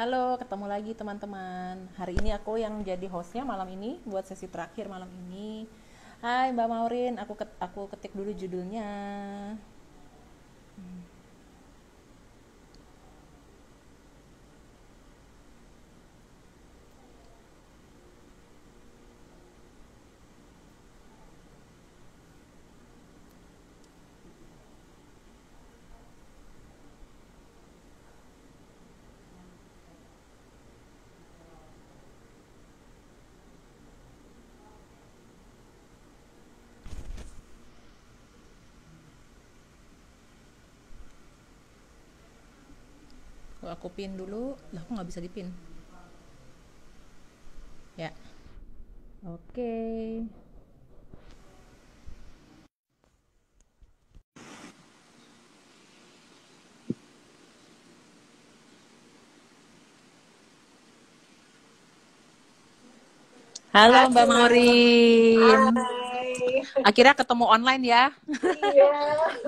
Halo, ketemu lagi teman-teman. Hari ini aku yang jadi hostnya malam ini buat sesi terakhir malam ini. Hai Mbak Maurin, aku ketik dulu judulnya. Aku pin dulu. Lah, aku nggak bisa dipin. Ya, oke. Halo Mbak Halo, Maurin. hai. Akhirnya ketemu online ya. Iya,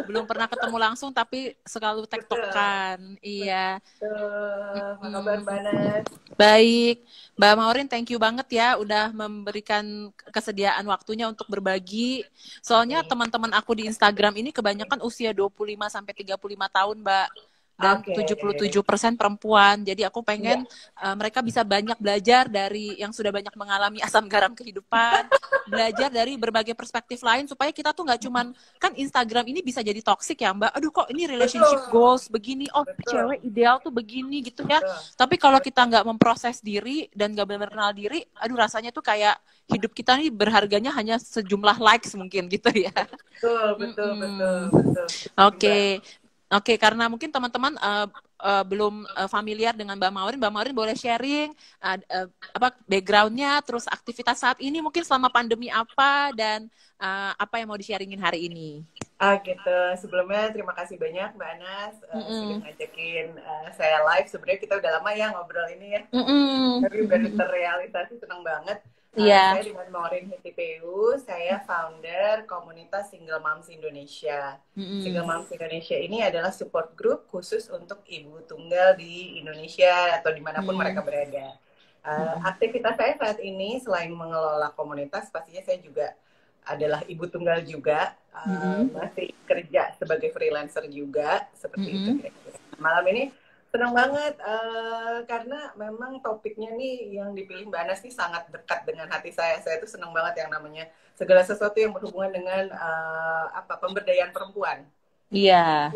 Belum pernah ketemu langsung tapi selalu betul, tektokan. Iya. betul. Apa kabar, Hmm. Mbak Nas? Baik, Mbak Maurin, thank you banget ya udah memberikan kesediaan waktunya untuk berbagi. Soalnya Nih, teman-teman aku di Instagram ini kebanyakan usia 25 sampai 35 tahun, Mbak. Dan oke. 77% perempuan. Jadi aku pengen Iya, mereka bisa banyak belajar dari yang sudah banyak mengalami asam garam kehidupan, belajar dari berbagai perspektif lain supaya kita tuh nggak cuman kan Instagram ini bisa jadi toxic ya, Mbak. Aduh kok ini relationship betul, goals begini, oh betul, cewek ideal tuh begini gitu ya. betul, Tapi kalau kita betul, nggak memproses diri dan nggak benar-benar kenal diri, aduh rasanya tuh kayak hidup kita nih berharganya hanya sejumlah likes mungkin gitu ya. betul, betul, betul, Mm-mm. betul. Setuju, Mbak. Oke, oke karena mungkin teman-teman belum familiar dengan Mbak Maurin. Mbak Maurin boleh sharing apa backgroundnya, terus aktivitas saat ini mungkin selama pandemi apa dan apa yang mau di-sharingin hari ini. Gitu. Sebelumnya terima kasih banyak Mbak Nas sudah Mm-mm. ngajakin saya live. Sebenarnya kita udah lama ya ngobrol ini ya. Mm-mm. Tapi baru terrealisasi, senang banget. Iya. Saya dengan Maureen Hitipeu, saya founder komunitas Single Moms Indonesia. Single Mm-mm. Moms Indonesia ini adalah support group khusus untuk ibu tunggal di Indonesia atau dimanapun mereka Mm-mm. berada. Mm-mm. Aktivitas saya saat ini selain mengelola komunitas, pastinya saya juga adalah ibu tunggal juga, Mm-mm. masih kerja sebagai freelancer juga, seperti itu Mm-mm. kira-kira. Malam ini senang banget karena memang topiknya nih yang dipilih Mbak Anas nih sangat dekat dengan hati saya. Saya tuh senang banget yang namanya segala sesuatu yang berhubungan dengan pemberdayaan perempuan. Iya.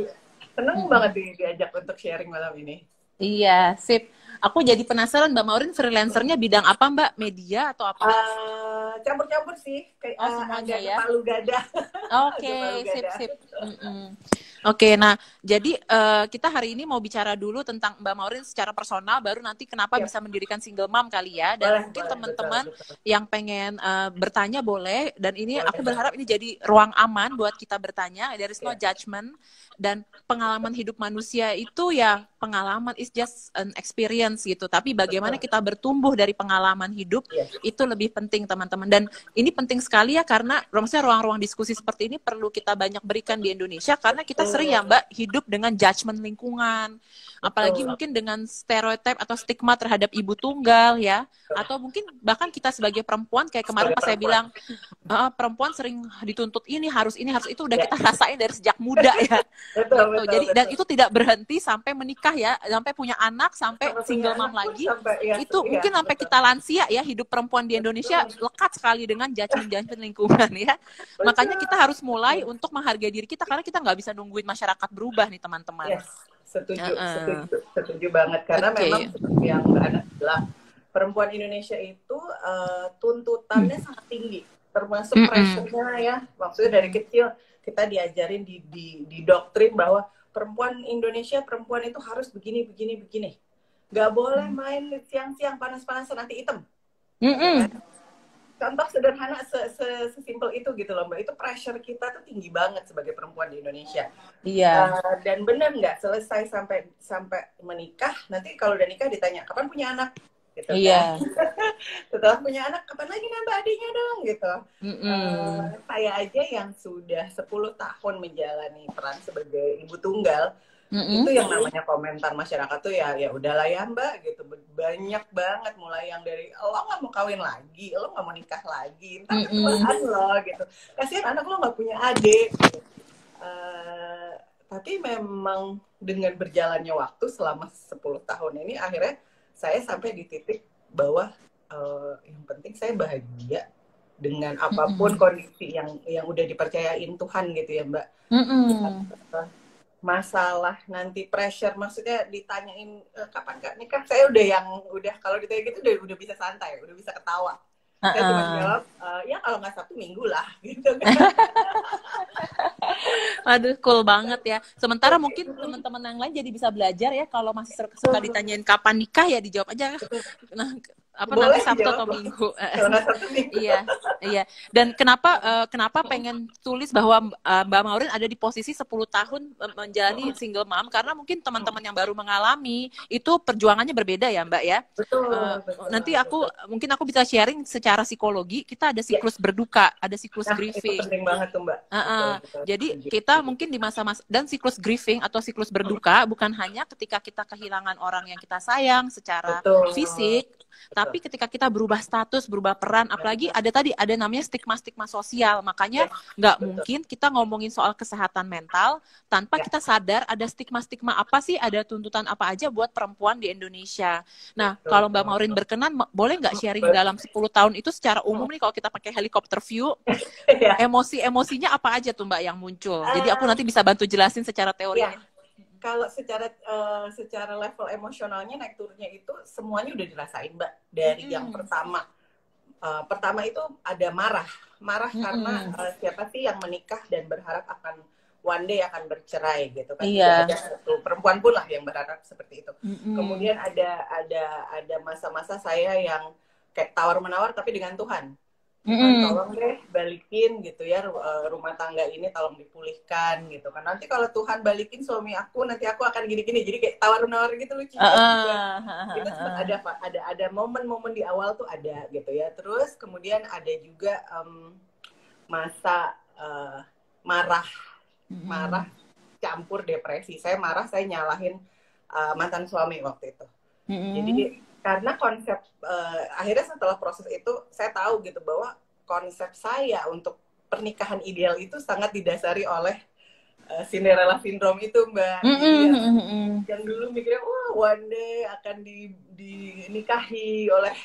Senang banget Mm-mm. diajak untuk sharing malam ini. Iya, sip. Aku jadi penasaran Mbak Maurin freelancernya bidang apa Mbak? Media atau apa? Campur-campur sih, kayak Oh semuanya agak ya. Palu Gada, agak Palu Oke, sip Gada. sip. Mm-mm. Oke, nah jadi kita hari ini mau bicara dulu tentang Mbak Maurin secara personal, baru nanti kenapa Siap, bisa mendirikan single mom kali ya. Dan boleh, mungkin boleh, betul, teman-teman betul, yang pengen bertanya boleh. Dan ini boleh aku banget. berharap ini jadi ruang aman buat kita bertanya. There is no Ya. judgment. Dan pengalaman hidup manusia itu ya pengalaman is just an experience gitu. Tapi bagaimana Betul. kita bertumbuh dari pengalaman hidup Yes. itu lebih penting teman-teman. Dan ini penting sekali ya karena maksudnya ruang-ruang diskusi seperti ini perlu kita banyak berikan di Indonesia karena kita sering ya Betul. Mbak hidup dengan judgement lingkungan. Apalagi Betul. mungkin dengan stereotip atau stigma terhadap ibu tunggal ya. Atau mungkin bahkan kita sebagai perempuan kayak kemarin Sebagai pas saya perempuan. bilang perempuan sering dituntut ini harus itu udah Ya. kita rasain dari sejak muda ya Betul, gitu. betul, Jadi dan betul. itu tidak berhenti sampai menikah ya, sampai punya anak, sampai Sampai punya single mom anak pun lagi. sampai ya, Itu iya, mungkin sampai betul. kita lansia ya, hidup perempuan di Indonesia Betul. lekat sekali dengan judgement-judgement lingkungan ya. Makanya kita Betul. harus mulai untuk menghargai diri kita karena kita nggak bisa nungguin masyarakat berubah nih teman-teman. Yes, setuju, Uh-uh. setuju, setuju banget karena Oke. memang seperti yang Mbak Ana bilang, perempuan Indonesia itu tuntutannya sangat tinggi, termasuk Mm-mm. pressure-nya ya. Maksudnya dari kecil kita diajarin di doktrin bahwa perempuan Indonesia, perempuan itu harus begini, begini, begini. Gak boleh main siang-siang panas-panasan nanti hitam, ya kan? Mm-mm. Contoh sederhana sesimpel itu gitu loh Mbak. Itu pressure kita tuh tinggi banget sebagai perempuan di Indonesia. Iya. Dan benar nggak selesai sampai sampai menikah, nanti kalau udah nikah ditanya kapan punya anak gitu kan. Iya. Setelah punya anak kapan lagi nambah adiknya dong gitu. Mm-mm. Saya aja yang sudah 10 tahun menjalani peran sebagai ibu tunggal, itu yang namanya komentar masyarakat tuh ya udahlah ya Mbak gitu, banyak banget, mulai yang dari lo nggak mau kawin lagi, lo nggak mau nikah lagi, ntar ketuaan lo gitu, kasihan anak lo nggak punya adik gitu. Tapi memang dengan berjalannya waktu selama 10 tahun ini akhirnya saya sampai di titik bahwa yang penting saya bahagia dengan apapun kondisi yang udah dipercayain Tuhan gitu ya Mbak. Masalah nanti pressure, maksudnya ditanyain kapan Kak nikah, saya udah kalau ditanya gitu udah bisa santai, udah bisa ketawa. Saya cuma jawab ya kalau nggak Sabtu Minggu lah gitu kan. Aduh, cool banget ya. Sementara mungkin teman-teman yang lain jadi bisa belajar ya, kalau masih suka ditanyain kapan nikah ya dijawab aja. Nah, nanti Sabtu atau Minggu. Iya, iya. Dan kenapa pengen tulis bahwa Mbak Maureen ada di posisi 10 tahun menjalani single mom, karena mungkin teman-teman yang baru mengalami itu perjuangannya berbeda ya Mbak ya. Betul. Nanti mungkin aku bisa sharing secara psikologi, kita ada siklus berduka, ada siklus grieving. Itu penting banget tuh Mbak. Betul. Jadi kita mungkin di masa-masa, dan siklus grieving atau siklus berduka bukan hanya ketika kita kehilangan orang yang kita sayang secara fisik, tapi ketika kita berubah status, berubah peran, apalagi ada namanya stigma sosial. Makanya nggak mungkin kita ngomongin soal kesehatan mental tanpa kita sadar ada stigma apa sih, ada tuntutan apa aja buat perempuan di Indonesia. Nah, kalau Mbak Maureen berkenan, boleh nggak sharing dalam 10 tahun itu secara umum nih, kalau kita pakai helikopter view, emosinya apa aja tuh Mbak yang muncul? Jadi aku nanti bisa bantu jelasin secara teorinya. Kalau secara level emosionalnya naik turunnya itu semuanya udah dirasain Mbak. Dari yang pertama itu ada marah karena siapa sih yang menikah dan berharap akan one day akan bercerai gitu kan. Ada satu perempuan pun lah yang berharap seperti itu. Kemudian ada masa-masa saya yang kayak tawar menawar tapi dengan Tuhan. Tolong deh balikin gitu ya, rumah tangga ini tolong dipulihkan gitu kan. Nanti kalau Tuhan balikin suami aku, nanti aku akan gini-gini. Jadi kayak tawar-menawar gitu, lucu. Itu sempat ada momen-momen di awal tuh ada gitu ya. Terus kemudian ada juga masa marah campur depresi. Saya marah, saya nyalahin mantan suami waktu itu. Jadi karena konsep akhirnya setelah proses itu saya tahu gitu bahwa konsep saya untuk pernikahan ideal itu sangat didasari oleh Cinderella syndrome itu Mbak. Yang dulu mikirnya one day akan dinikahi oleh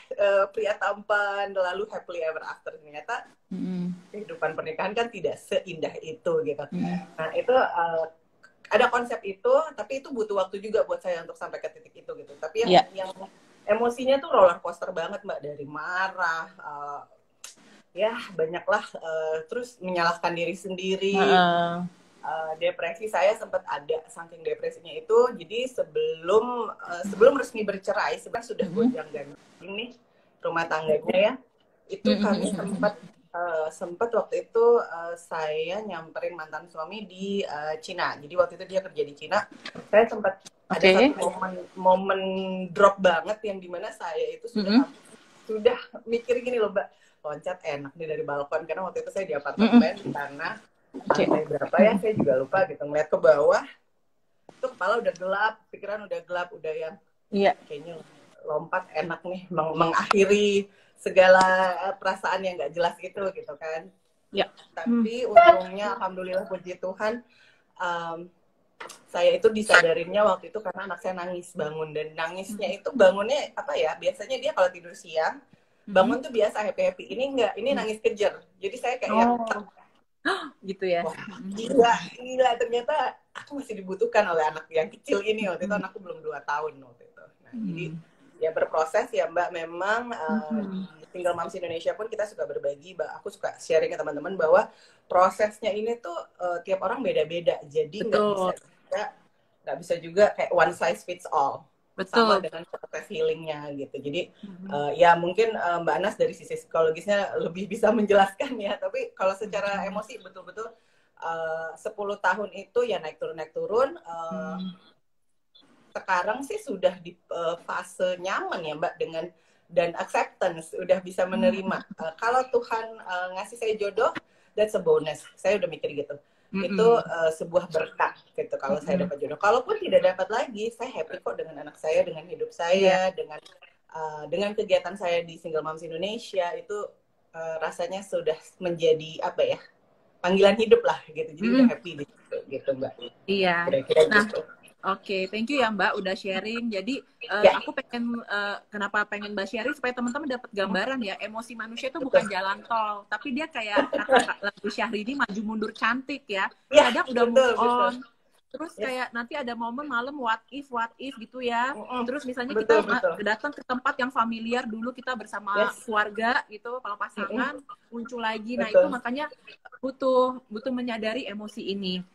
pria tampan lalu happily ever after. Ternyata kehidupan pernikahan kan tidak seindah itu gitu. Nah itu ada konsep itu, tapi itu butuh waktu juga buat saya untuk sampai ke titik itu gitu. Tapi yang emosinya tuh roller coaster banget Mbak, dari marah, ya banyaklah, terus menyalahkan diri sendiri, depresi. Saya sempat ada saking depresinya itu, jadi sebelum resmi bercerai, sebenarnya sudah gonjang-ganjing nih rumah tangganya ya, itu kami sempat waktu itu saya nyamperin mantan suami di Cina. Jadi waktu itu dia kerja di Cina, saya sempat ada satu momen drop banget yang dimana saya itu sudah mikir gini loh Mbak, loncat enak nih dari balkon, karena waktu itu saya di apartemen di tanah lantai berapa ya saya juga lupa gitu, ngeliat ke bawah tuh kepala udah gelap, pikiran udah gelap, udah yang kayaknya lompat enak nih, mengakhiri segala perasaan yang nggak jelas itu gitu kan. Tapi untungnya alhamdulillah puji Tuhan, saya itu disadarinnya waktu itu karena anak saya nangis bangun, dan nangisnya itu bangunnya apa ya, biasanya dia kalau tidur siang bangun tuh biasa happy ini enggak, ini nangis kejer. Jadi saya kayak gitu ya. Wah, gila ternyata aku masih dibutuhkan oleh anak yang kecil ini. Waktu itu anakku belum 2 tahun waktu itu. Nah, jadi ya berproses ya Mbak. Memang di Single Moms Indonesia pun kita suka berbagi, Mbak. Aku suka sharing ke teman-teman bahwa prosesnya ini tuh tiap orang beda-beda. Jadi nggak bisa juga kayak one size fits all. Sama dengan proses healingnya gitu. Jadi ya mungkin Mbak Anas dari sisi psikologisnya lebih bisa menjelaskan ya. Tapi kalau secara emosi betul-betul 10 tahun itu ya naik turun. Sekarang sih sudah di fase nyaman ya Mbak, dengan dan acceptance, udah bisa menerima. Kalau Tuhan ngasih saya jodoh, that's a bonus. Saya udah mikir gitu. itu sebuah berkah gitu kalau saya dapat jodoh. Kalaupun tidak dapat lagi, saya happy kok dengan anak saya, dengan hidup saya, dengan kegiatan saya di Single Moms Indonesia itu rasanya sudah menjadi apa ya, panggilan hidup lah gitu. Jadi udah happy gitu Mbak. Iya. Kira-kira nah gitu. Oke, thank you ya Mbak udah sharing. Jadi aku pengen kenapa pengen Mbak sharing supaya teman-teman dapat gambaran ya, emosi manusia itu bukan jalan tol, tapi dia kayak kata lagu Syahrini, maju mundur cantik ya. Kadang udah move on, terus kayak nanti ada momen malam what if gitu ya. Terus misalnya kita datang ke tempat yang familiar dulu kita bersama keluarga gitu, kalau pasangan muncul lagi. Nah itu makanya butuh menyadari emosi ini.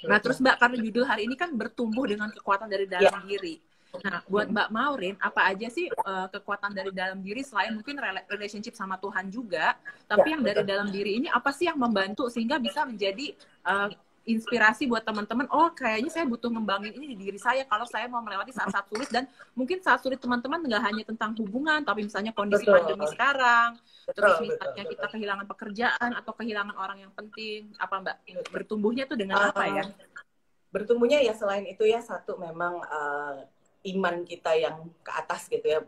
Nah, terus Mbak, karena judul hari ini kan bertumbuh dengan kekuatan dari dalam diri. Nah, buat Mbak Maureen, apa aja sih kekuatan dari dalam diri selain mungkin relationship sama Tuhan juga, tapi yang dari dalam diri ini apa sih yang membantu sehingga bisa menjadi inspirasi buat teman-teman, oh kayaknya saya butuh ngembangin ini di diri saya kalau saya mau melewati saat-saat sulit. Dan mungkin saat sulit teman-teman nggak hanya tentang hubungan, tapi misalnya kondisi pandemi sekarang, terus misalnya kita kehilangan pekerjaan atau kehilangan orang yang penting, apa Mbak, bertumbuhnya tuh dengan apa ya? Bertumbuhnya ya selain itu ya, satu memang iman kita yang ke atas gitu ya,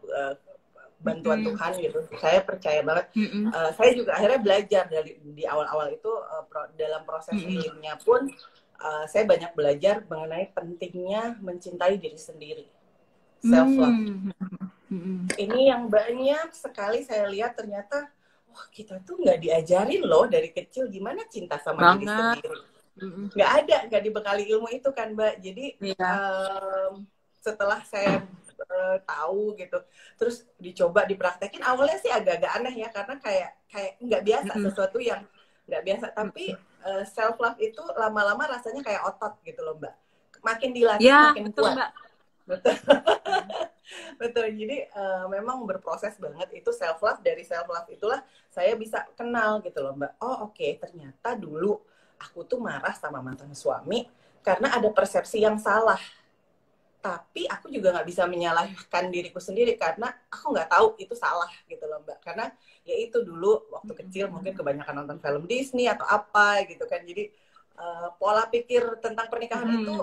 bantuan Tuhan gitu. Saya percaya banget. Saya juga akhirnya belajar di awal-awal itu dalam proses healingnya pun saya banyak belajar mengenai pentingnya mencintai diri sendiri, self love. Ini yang banyak sekali saya lihat ternyata, wah kita tuh nggak diajarin loh dari kecil gimana cinta sama diri sendiri. Nggak dibekali ilmu itu kan Mbak. Jadi setelah saya tahu gitu, terus dicoba dipraktekin, awalnya sih agak-agak aneh ya, karena kayak nggak biasa, sesuatu yang nggak biasa. Tapi self love itu lama-lama rasanya kayak otot gitu loh Mbak, makin dilatih makin betul, kuat. Mbak. Betul. Betul. Jadi memang berproses banget itu self love. Dari self love itulah saya bisa kenal gitu loh Mbak, oh oke, ternyata dulu aku tuh marah sama mantan suami karena ada persepsi yang salah. Tapi aku juga nggak bisa menyalahkan diriku sendiri karena aku nggak tahu itu salah gitu loh Mbak. Karena ya itu dulu waktu kecil mungkin kebanyakan nonton film Disney atau apa gitu kan. Jadi pola pikir tentang pernikahan itu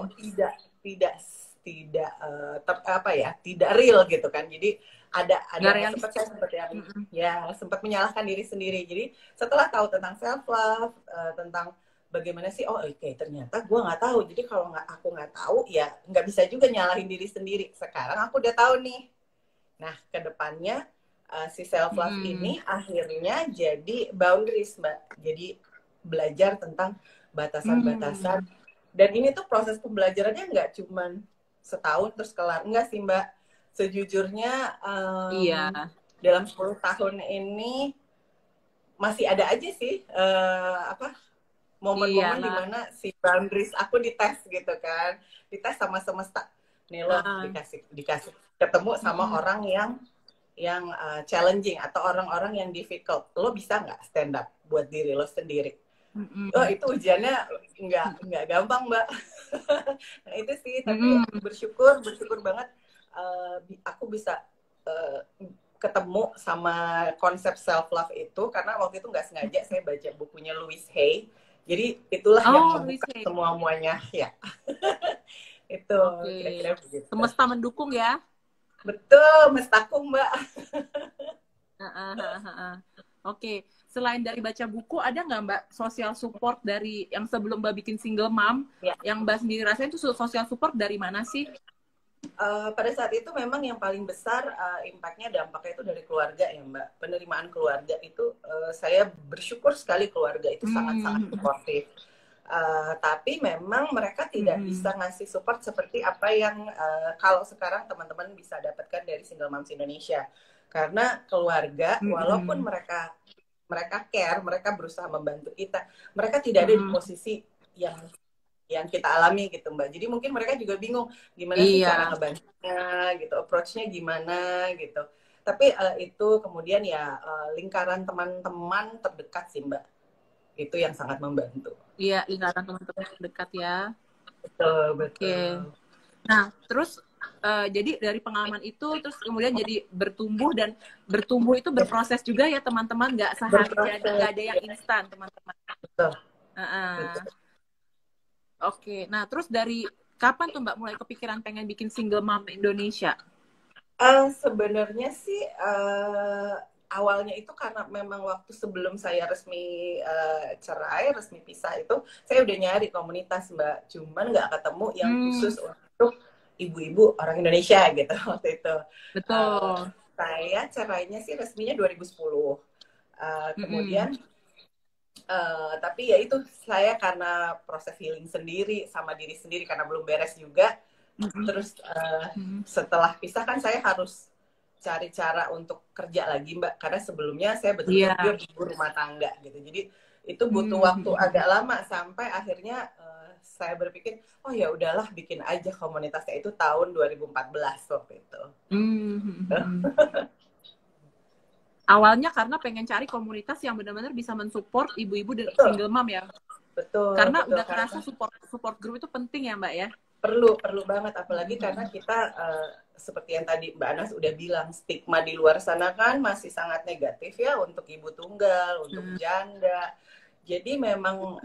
tidak real gitu kan. Jadi ada sempat menyalahkan diri sendiri. Jadi setelah tahu tentang self love, tentang bagaimana sih, ternyata gue nggak tahu. Jadi kalau aku nggak tahu, ya nggak bisa juga nyalahin diri sendiri. Sekarang aku udah tahu nih. Nah, kedepannya si self love ini akhirnya jadi boundaries Mbak. Jadi belajar tentang batasan-batasan. Dan ini tuh proses pembelajarannya nggak cuman setahun terus kelar. Enggak sih Mbak. Sejujurnya dalam 10 tahun ini masih ada aja sih momen-momen dimana si boundaries aku dites gitu kan, dites sama semesta. Nih lo dikasih ketemu sama orang yang challenging atau orang-orang yang difficult, lo bisa nggak stand up buat diri lo sendiri? Oh itu ujiannya nggak gampang Mbak. Nah itu sih, tapi bersyukur banget aku bisa ketemu sama konsep self love itu karena waktu itu nggak sengaja saya baca bukunya Louise Hay. Jadi itulah yang membuka semuanya ya. Itu kira-kira begitu. Semesta mendukung ya. Betul, mestakung Mbak. Oke, selain dari baca buku, ada nggak Mbak social support dari yang sebelum Mbak bikin single mom, yang Mbak sendiri rasain itu social support dari mana sih? Pada saat itu memang yang paling besar impact-nya, dampaknya itu dari keluarga ya Mbak. Penerimaan keluarga itu saya bersyukur sekali, keluarga itu sangat-sangat supportif. Tapi memang mereka tidak bisa ngasih support seperti apa yang kalau sekarang teman-teman bisa dapatkan dari Single Moms Indonesia. Karena keluarga, walaupun mereka care, mereka berusaha membantu kita, mereka tidak ada di posisi yang kita alami gitu Mbak. Jadi mungkin mereka juga bingung gimana sih cara ngebantunya gitu, approach-nya gimana gitu. Tapi itu kemudian ya lingkaran teman-teman terdekat sih Mbak. Itu yang sangat membantu. Iya, lingkaran teman-teman terdekat ya. Betul. Nah, terus jadi dari pengalaman itu terus kemudian jadi bertumbuh, dan bertumbuh itu berproses juga ya teman-teman, nggak sehari jadi, nggak ada yang instan teman-teman. Betul. Betul. Oke, nah terus dari kapan tuh Mbak mulai kepikiran pengen bikin single mom Indonesia? Sebenarnya sih awalnya itu karena memang waktu sebelum saya resmi cerai, resmi pisah itu, saya udah nyari komunitas Mbak, cuman nggak ketemu yang khusus untuk ibu-ibu orang Indonesia gitu waktu itu. Betul. Saya cerainya sih resminya 2010. Kemudian tapi ya itu saya karena proses healing sendiri sama diri sendiri karena belum beres juga. Terus setelah pisah kan saya harus cari cara untuk kerja lagi Mbak, karena sebelumnya saya betul-betul pure ibu rumah tangga gitu. Jadi itu butuh waktu agak lama sampai akhirnya saya berpikir, oh ya udahlah bikin aja komunitasnya, itu tahun 2014 waktu itu. Awalnya karena pengen cari komunitas yang benar-benar bisa mensupport ibu-ibu dan single mom ya. Betul. Karena betul, udah kerasa support group itu penting ya Mbak ya. Perlu banget, apalagi karena kita seperti yang tadi Mbak Anas udah bilang, stigma di luar sana kan masih sangat negatif ya untuk ibu tunggal, untuk janda. Jadi memang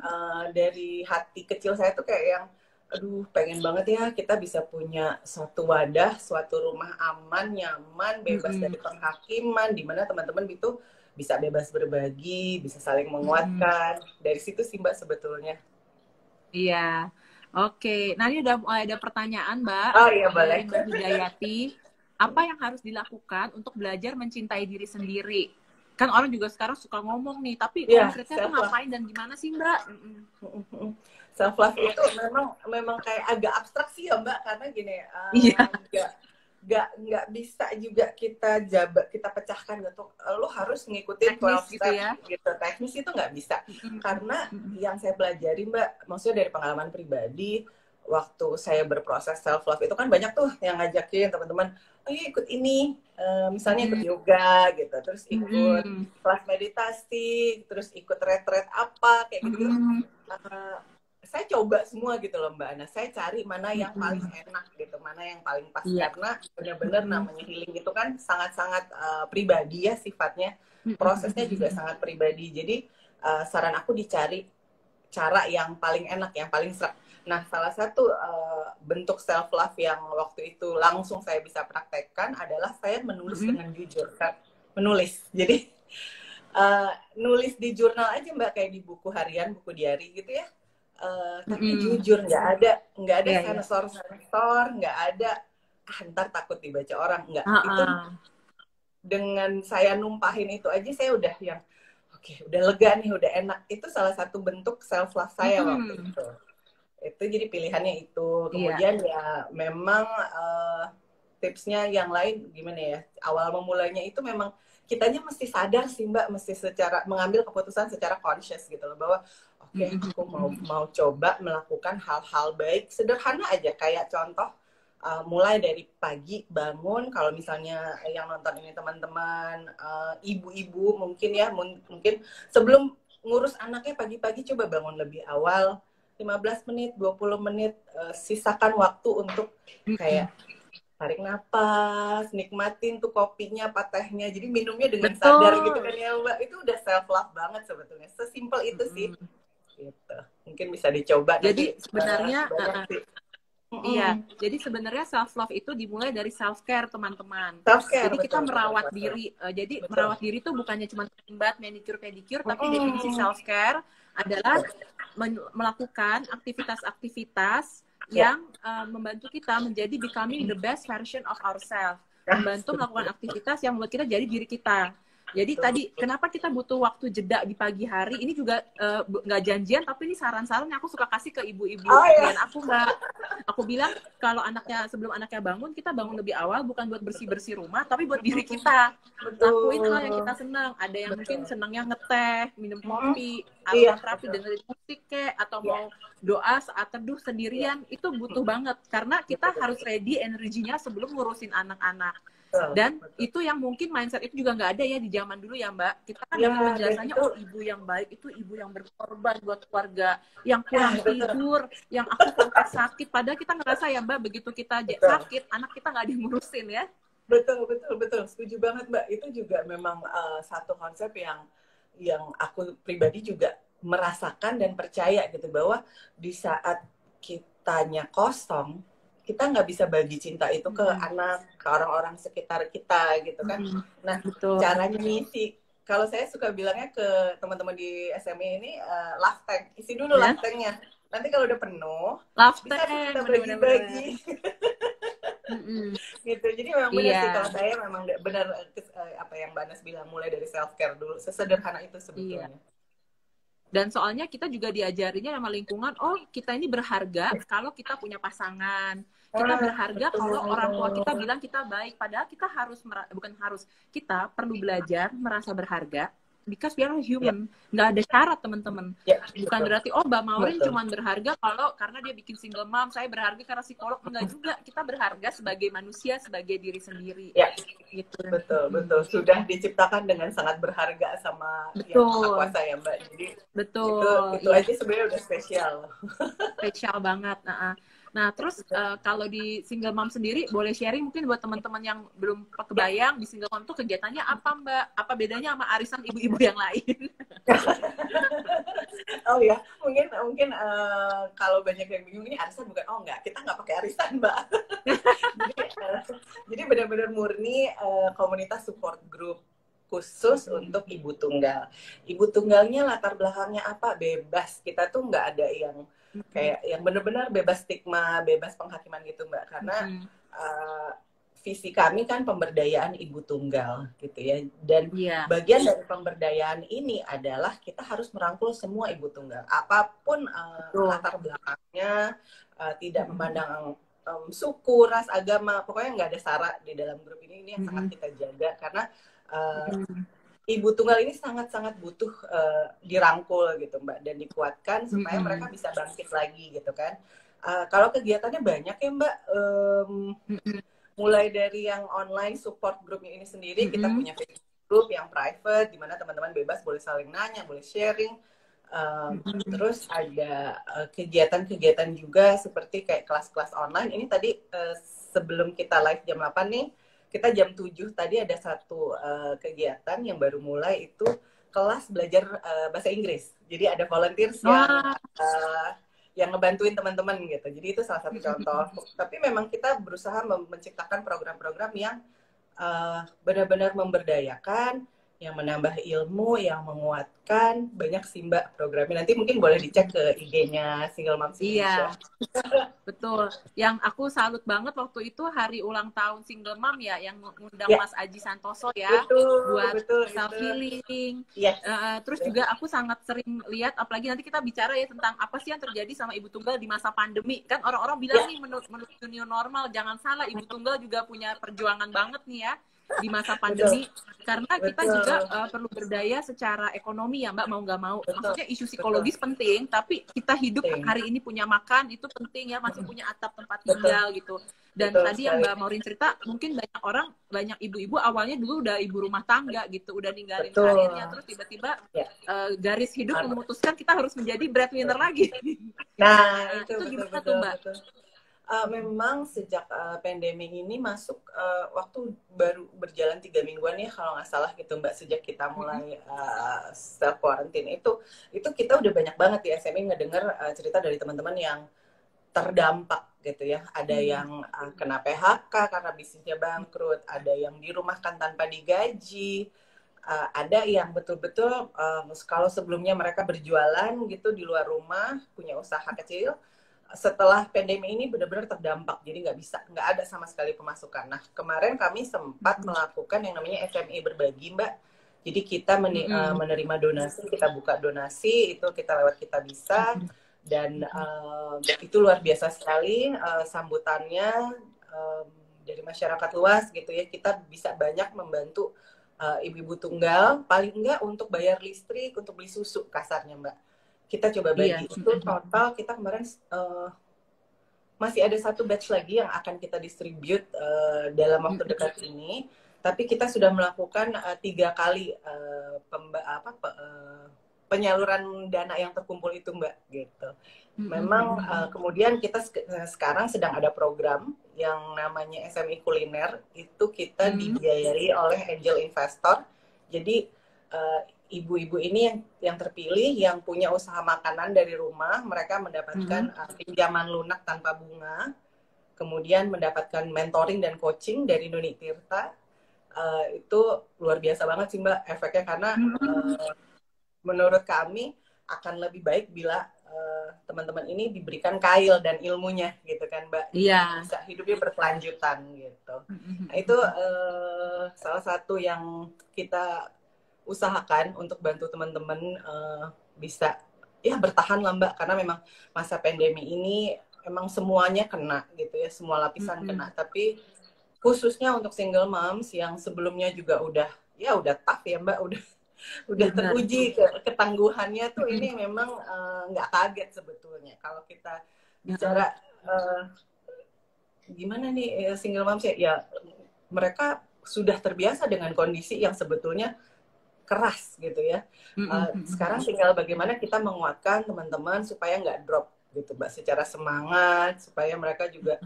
dari hati kecil saya tuh kayak yang aduh pengen banget ya kita bisa punya suatu wadah, suatu rumah aman, nyaman, bebas dari penghakiman, di mana teman-teman itu bisa bebas berbagi, bisa saling menguatkan. Dari situ sih Mbak sebetulnya. Iya. Oke, nah ini udah mulai ada pertanyaan Mbak. Oh iya boleh. Dari Mbak Hidayati. Apa yang harus dilakukan untuk belajar mencintai diri sendiri? Kan orang juga sekarang suka ngomong nih, tapi konkretnya tuh ngapain dan gimana sih Mbak? Self love itu memang kayak agak abstrak sih ya Mbak, karena gini nggak bisa juga kita pecahkan gitu. Lo harus ngikutin 12 step gitu. Teknis itu nggak bisa. Karena yang saya pelajari Mbak, maksudnya dari pengalaman pribadi, waktu saya berproses self love itu kan banyak tuh yang ngajakin teman-teman, ayo ikut ini, misalnya ikut yoga gitu, terus ikut kelas meditasi, terus ikut retret apa kayak gitu. Saya coba semua gitu loh Mbak Ana. Saya cari mana yang paling enak gitu, mana yang paling pas. Karena benar-benar namanya healing itu kan sangat-sangat pribadi ya sifatnya. Prosesnya juga sangat pribadi. Jadi saran aku dicari cara yang paling enak, yang paling serak. Nah, salah satu bentuk self love yang waktu itu langsung saya bisa praktekkan adalah saya menulis dengan jujur. Menulis. Jadi nulis di jurnal aja Mbak, kayak di buku harian, buku diary gitu ya. Tapi jujur, nggak ada sensor, nggak ada ntar takut dibaca orang, nggak. Itu dengan saya numpahin itu aja saya udah yang oke, udah lega nih, udah enak. Itu salah satu bentuk self love saya waktu itu. Itu jadi pilihannya itu. Kemudian ya memang tipsnya yang lain gimana ya, awal memulainya itu memang kitanya mesti sadar sih Mbak, mesti mengambil keputusan secara conscious gitu loh, bahwa oke, aku mau coba melakukan hal-hal baik sederhana aja, kayak contoh mulai dari pagi bangun, kalau misalnya yang nonton ini teman-teman ibu-ibu mungkin ya, mungkin sebelum ngurus anaknya pagi-pagi coba bangun lebih awal 15 menit, 20 menit, sisakan waktu untuk kayak tarik napas, nikmatin tuh kopinya, tehnya, jadi minumnya dengan sadar gitu kan ya Mbak. Itu udah self love banget sebetulnya, sesimpel itu sih gitu. Mungkin bisa dicoba. Jadi sebenarnya iya, jadi sebenarnya self love itu dimulai dari self care teman-teman. Jadi kita merawat diri. Jadi merawat diri itu bukannya cuma bath, manicure, pedicure, tapi definisi self care adalah melakukan aktivitas-aktivitas yang membantu kita menjadi becoming the best version of ourselves. Membantu melakukan aktivitas yang membuat kita jadi diri kita. Jadi tadi kenapa kita butuh waktu jeda di pagi hari, ini juga nggak janjian, tapi ini saran-saran yang aku suka kasih ke ibu-ibu klien aku Mbak. Aku bilang kalau sebelum anaknya bangun, kita bangun lebih awal bukan buat bersih-bersih rumah, tapi buat diri kita. Lakuin hal yang kita senang. Ada yang mungkin senangnya ngeteh, minum kopi, aromaterapi, dengerin musik atau mau doa saat teduh sendirian, itu butuh banget karena kita harus ready energinya sebelum ngurusin anak-anak. Dan itu yang mungkin mindset itu juga nggak ada ya di zaman dulu ya Mbak. Kita kan dapat penjelasannya, oh ibu yang baik itu ibu yang berkorban buat keluarga, yang kurang tidur, yang aku sampai sakit. Padahal kita ngerasa ya Mbak, begitu kita sakit, anak kita nggak diurusin ya. Betul, setuju banget Mbak. Itu juga memang satu konsep yang aku pribadi juga merasakan dan percaya gitu, bahwa di saat kitanya kosong, kita nggak bisa bagi cinta itu ke anak, ke orang-orang sekitar kita gitu kan. Nah, betul. caranya ngisi, kalau saya suka bilangnya ke teman-teman di SME ini, love tank, isi dulu love tanknya. Nanti kalau udah penuh, Love bisa tank, kita bagi-bagi. Gitu. Jadi memang benar sih, kalau saya memang benar apa yang Mbak Nas bilang, mulai dari self care dulu, sesederhana itu sebetulnya. Dan soalnya kita juga diajarinya sama lingkungan, oh kita ini berharga kalau kita punya pasangan, kita berharga kalau orang tua kita bilang kita baik, padahal kita harus, bukan harus, kita perlu belajar merasa berharga. Because we are human, nggak ada syarat teman-teman. Bukan berarti Mbak Maureen cuma berharga kalau karena dia bikin single mom, saya berharga karena psikolog. Enggak juga, kita berharga sebagai manusia, sebagai diri sendiri. Gitu. Betul. Sudah diciptakan dengan sangat berharga sama Yang Maha Kuasa ya Mbak. Jadi itu aja sebenarnya udah spesial. Spesial banget. Nah, terus kalau di single mom sendiri, boleh sharing mungkin buat teman-teman yang belum kebayang di single mom tuh kegiatannya apa, Mbak? Apa bedanya sama arisan ibu-ibu yang lain? Oh ya, mungkin kalau banyak yang bingung, ini arisan bukan? Oh enggak, kita nggak pakai arisan, Mbak. Jadi benar-benar murni komunitas support group khusus untuk ibu tunggal. Ibu tunggalnya latar belakangnya apa? Bebas. Kita tuh nggak ada yang kayak yang benar-benar bebas stigma, bebas penghakiman gitu Mbak. Karena visi kami kan pemberdayaan ibu tunggal gitu ya. Dan bagian dari pemberdayaan ini adalah kita harus merangkul semua ibu tunggal. Apapun latar belakangnya, tidak memandang suku, ras, agama, pokoknya nggak ada sara di dalam grup ini yang sangat kita jaga karena ibu tunggal ini sangat-sangat butuh dirangkul gitu Mbak dan dikuatkan supaya mereka bisa bangkit lagi gitu kan. Kalau kegiatannya banyak ya Mbak, mulai dari yang online support grupnya ini sendiri, kita punya Facebook group yang private di mana teman-teman bebas boleh saling nanya, boleh sharing. Terus ada kegiatan-kegiatan juga seperti kayak kelas-kelas online. Ini tadi sebelum kita live jam 8 nih, kita jam 7 tadi ada satu kegiatan yang baru mulai, itu kelas belajar bahasa Inggris. Jadi ada volunteers yang ngebantuin teman-teman gitu. Jadi itu salah satu contoh. Tapi memang kita berusaha menciptakan program-program yang benar-benar memberdayakan, yang menambah ilmu, yang menguatkan. Banyak sih Mbak programnya. Nanti mungkin boleh dicek ke IG-nya Single Moms Indonesia. Betul. Yang aku salut banget waktu itu hari ulang tahun Single Mom ya, yang ngundang Mas Aji Santoso ya, buat self healing. Terus juga aku sangat sering lihat, apalagi nanti kita bicara ya tentang apa sih yang terjadi sama ibu tunggal di masa pandemi. Kan orang-orang bilang nih menuju new normal, jangan salah, ibu tunggal juga punya perjuangan banget nih ya di masa pandemi, karena kita juga perlu berdaya secara ekonomi ya Mbak, mau nggak mau. Maksudnya isu psikologis penting, tapi kita hidup hari ini punya makan itu penting ya, masih punya atap tempat tinggal gitu. Dan tadi yang Mbak Maureen cerita, mungkin banyak ibu-ibu awalnya dulu udah ibu rumah tangga gitu, udah ninggalin karirnya, terus tiba-tiba garis hidup memutuskan kita harus menjadi breadwinner lagi. Nah, itu gimana tuh Mbak? Memang sejak pandemi ini masuk waktu baru berjalan 3 mingguan ya kalau nggak salah gitu Mbak, sejak kita mulai self quarantine itu kita udah banyak banget di SME ngedengar cerita dari teman-teman yang terdampak gitu ya. Ada yang kena PHK karena bisnisnya bangkrut, ada yang dirumahkan tanpa digaji, ada yang betul-betul kalau sebelumnya mereka berjualan gitu di luar rumah, punya usaha kecil, setelah pandemi ini benar-benar terdampak, jadi nggak ada sama sekali pemasukan. Nah, kemarin kami sempat melakukan yang namanya SME berbagi, Mbak. Jadi kita menerima donasi, kita buka donasi, itu kita lewat Kita Bisa, dan itu luar biasa sekali sambutannya dari masyarakat luas gitu ya. Kita bisa banyak membantu ibu-ibu tunggal, paling enggak untuk bayar listrik, untuk beli susu kasarnya, Mbak. Kita coba bagi itu total kita kemarin masih ada satu batch lagi yang akan kita distribute dalam waktu dekat ini, tapi kita sudah melakukan 3 kali penyaluran dana yang terkumpul itu Mbak gitu. Memang kemudian kita sekarang sedang ada program yang namanya SME kuliner, itu kita dibiayai oleh angel investor. Jadi ibu-ibu ini yang terpilih yang punya usaha makanan dari rumah, mereka mendapatkan pinjaman lunak tanpa bunga, kemudian mendapatkan mentoring dan coaching dari Nuni Tirta. Itu luar biasa banget sih Mbak efeknya, karena menurut kami akan lebih baik bila teman-teman ini diberikan kail dan ilmunya gitu kan Mbak. Iya. Bisa hidupnya berkelanjutan gitu. Nah, itu salah satu yang kita usahakan untuk bantu teman-teman bisa ya bertahan lah Mbak, karena memang masa pandemi ini emang semuanya kena gitu ya, semua lapisan kena. Tapi khususnya untuk single moms yang sebelumnya juga udah tough ya Mbak, udah teruji ketangguhannya tuh, ini memang nggak kaget sebetulnya kalau kita bicara gimana nih single moms ya mereka sudah terbiasa dengan kondisi yang sebetulnya keras gitu ya. Sekarang tinggal bagaimana kita menguatkan teman-teman supaya nggak drop gitu Mbak, secara semangat, supaya mereka juga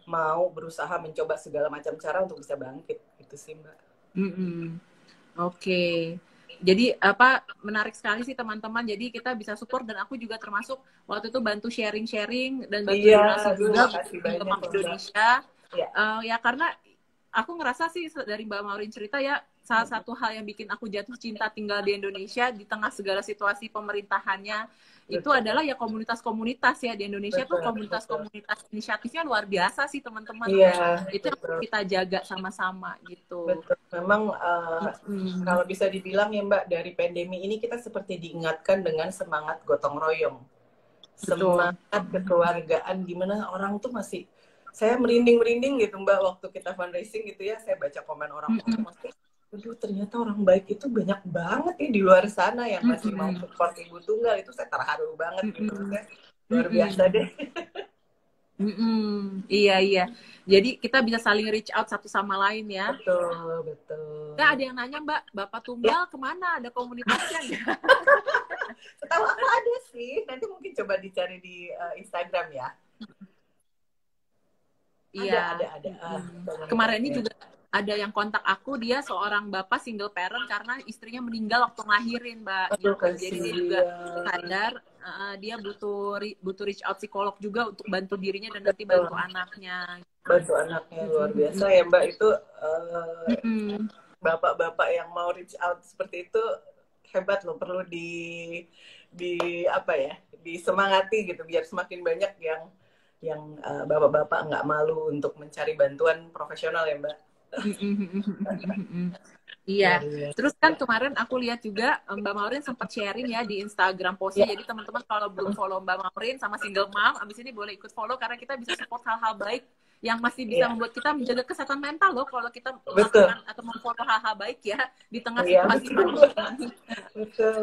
mau berusaha mencoba segala macam cara untuk bisa bangkit gitu sih Mbak. Oke. Jadi menarik sekali sih teman-teman. Jadi kita bisa support, dan aku juga termasuk waktu itu bantu sharing-sharing dan bantu donasi juga untuk Indonesia. Ya karena aku ngerasa sih dari Mbak Maureen cerita ya, salah satu hal yang bikin aku jatuh cinta tinggal di Indonesia di tengah segala situasi pemerintahannya itu adalah ya komunitas-komunitas ya di Indonesia. Tuh komunitas-komunitas inisiatifnya luar biasa sih teman-teman. Itu yang kita jaga sama-sama gitu. Betul. Memang kalau bisa dibilang ya Mbak, dari pandemi ini kita seperti diingatkan dengan semangat gotong royong, semangat kekeluargaan, gimana orang tuh masih, saya merinding gitu Mbak waktu kita fundraising gitu ya, saya baca komen orang masih, aduh ternyata orang baik itu banyak banget ya di luar sana yang masih mau support ibu tunggal. Itu saya terharu banget gitu, luar biasa deh. Iya. Jadi kita bisa saling reach out satu sama lain ya. Betul. Nah, ada yang nanya Mbak, Bapak Tunggal kemana? Ada komunitasnya nggak? Setahu aku ada sih. Nanti mungkin coba dicari di Instagram ya. Iya. Ada. Kemarin ini juga ada yang kontak aku, dia seorang bapak single parent karena istrinya meninggal waktu ngelahirin Mbak. Gitu. Jadi dia juga sadar dia butuh reach out psikolog juga untuk bantu dirinya dan nanti bantu anaknya. Bantu anaknya luar biasa ya Mbak. Itu bapak-bapak yang mau reach out seperti itu hebat loh, perlu di apa ya, disemangati gitu biar semakin banyak yang bapak-bapak nggak malu untuk mencari bantuan profesional ya Mbak. Iya. Terus kan kemarin aku lihat juga Mbak Maureen sempat sharing ya di Instagram postnya. Jadi teman-teman kalau belum follow Mbak Maureen sama single mom, abis ini boleh ikut follow karena kita bisa support hal-hal baik yang masih bisa membuat kita menjaga kesehatan mental loh kalau kita melakukan atau memfollow hal-hal baik ya di tengah situasi pandemi.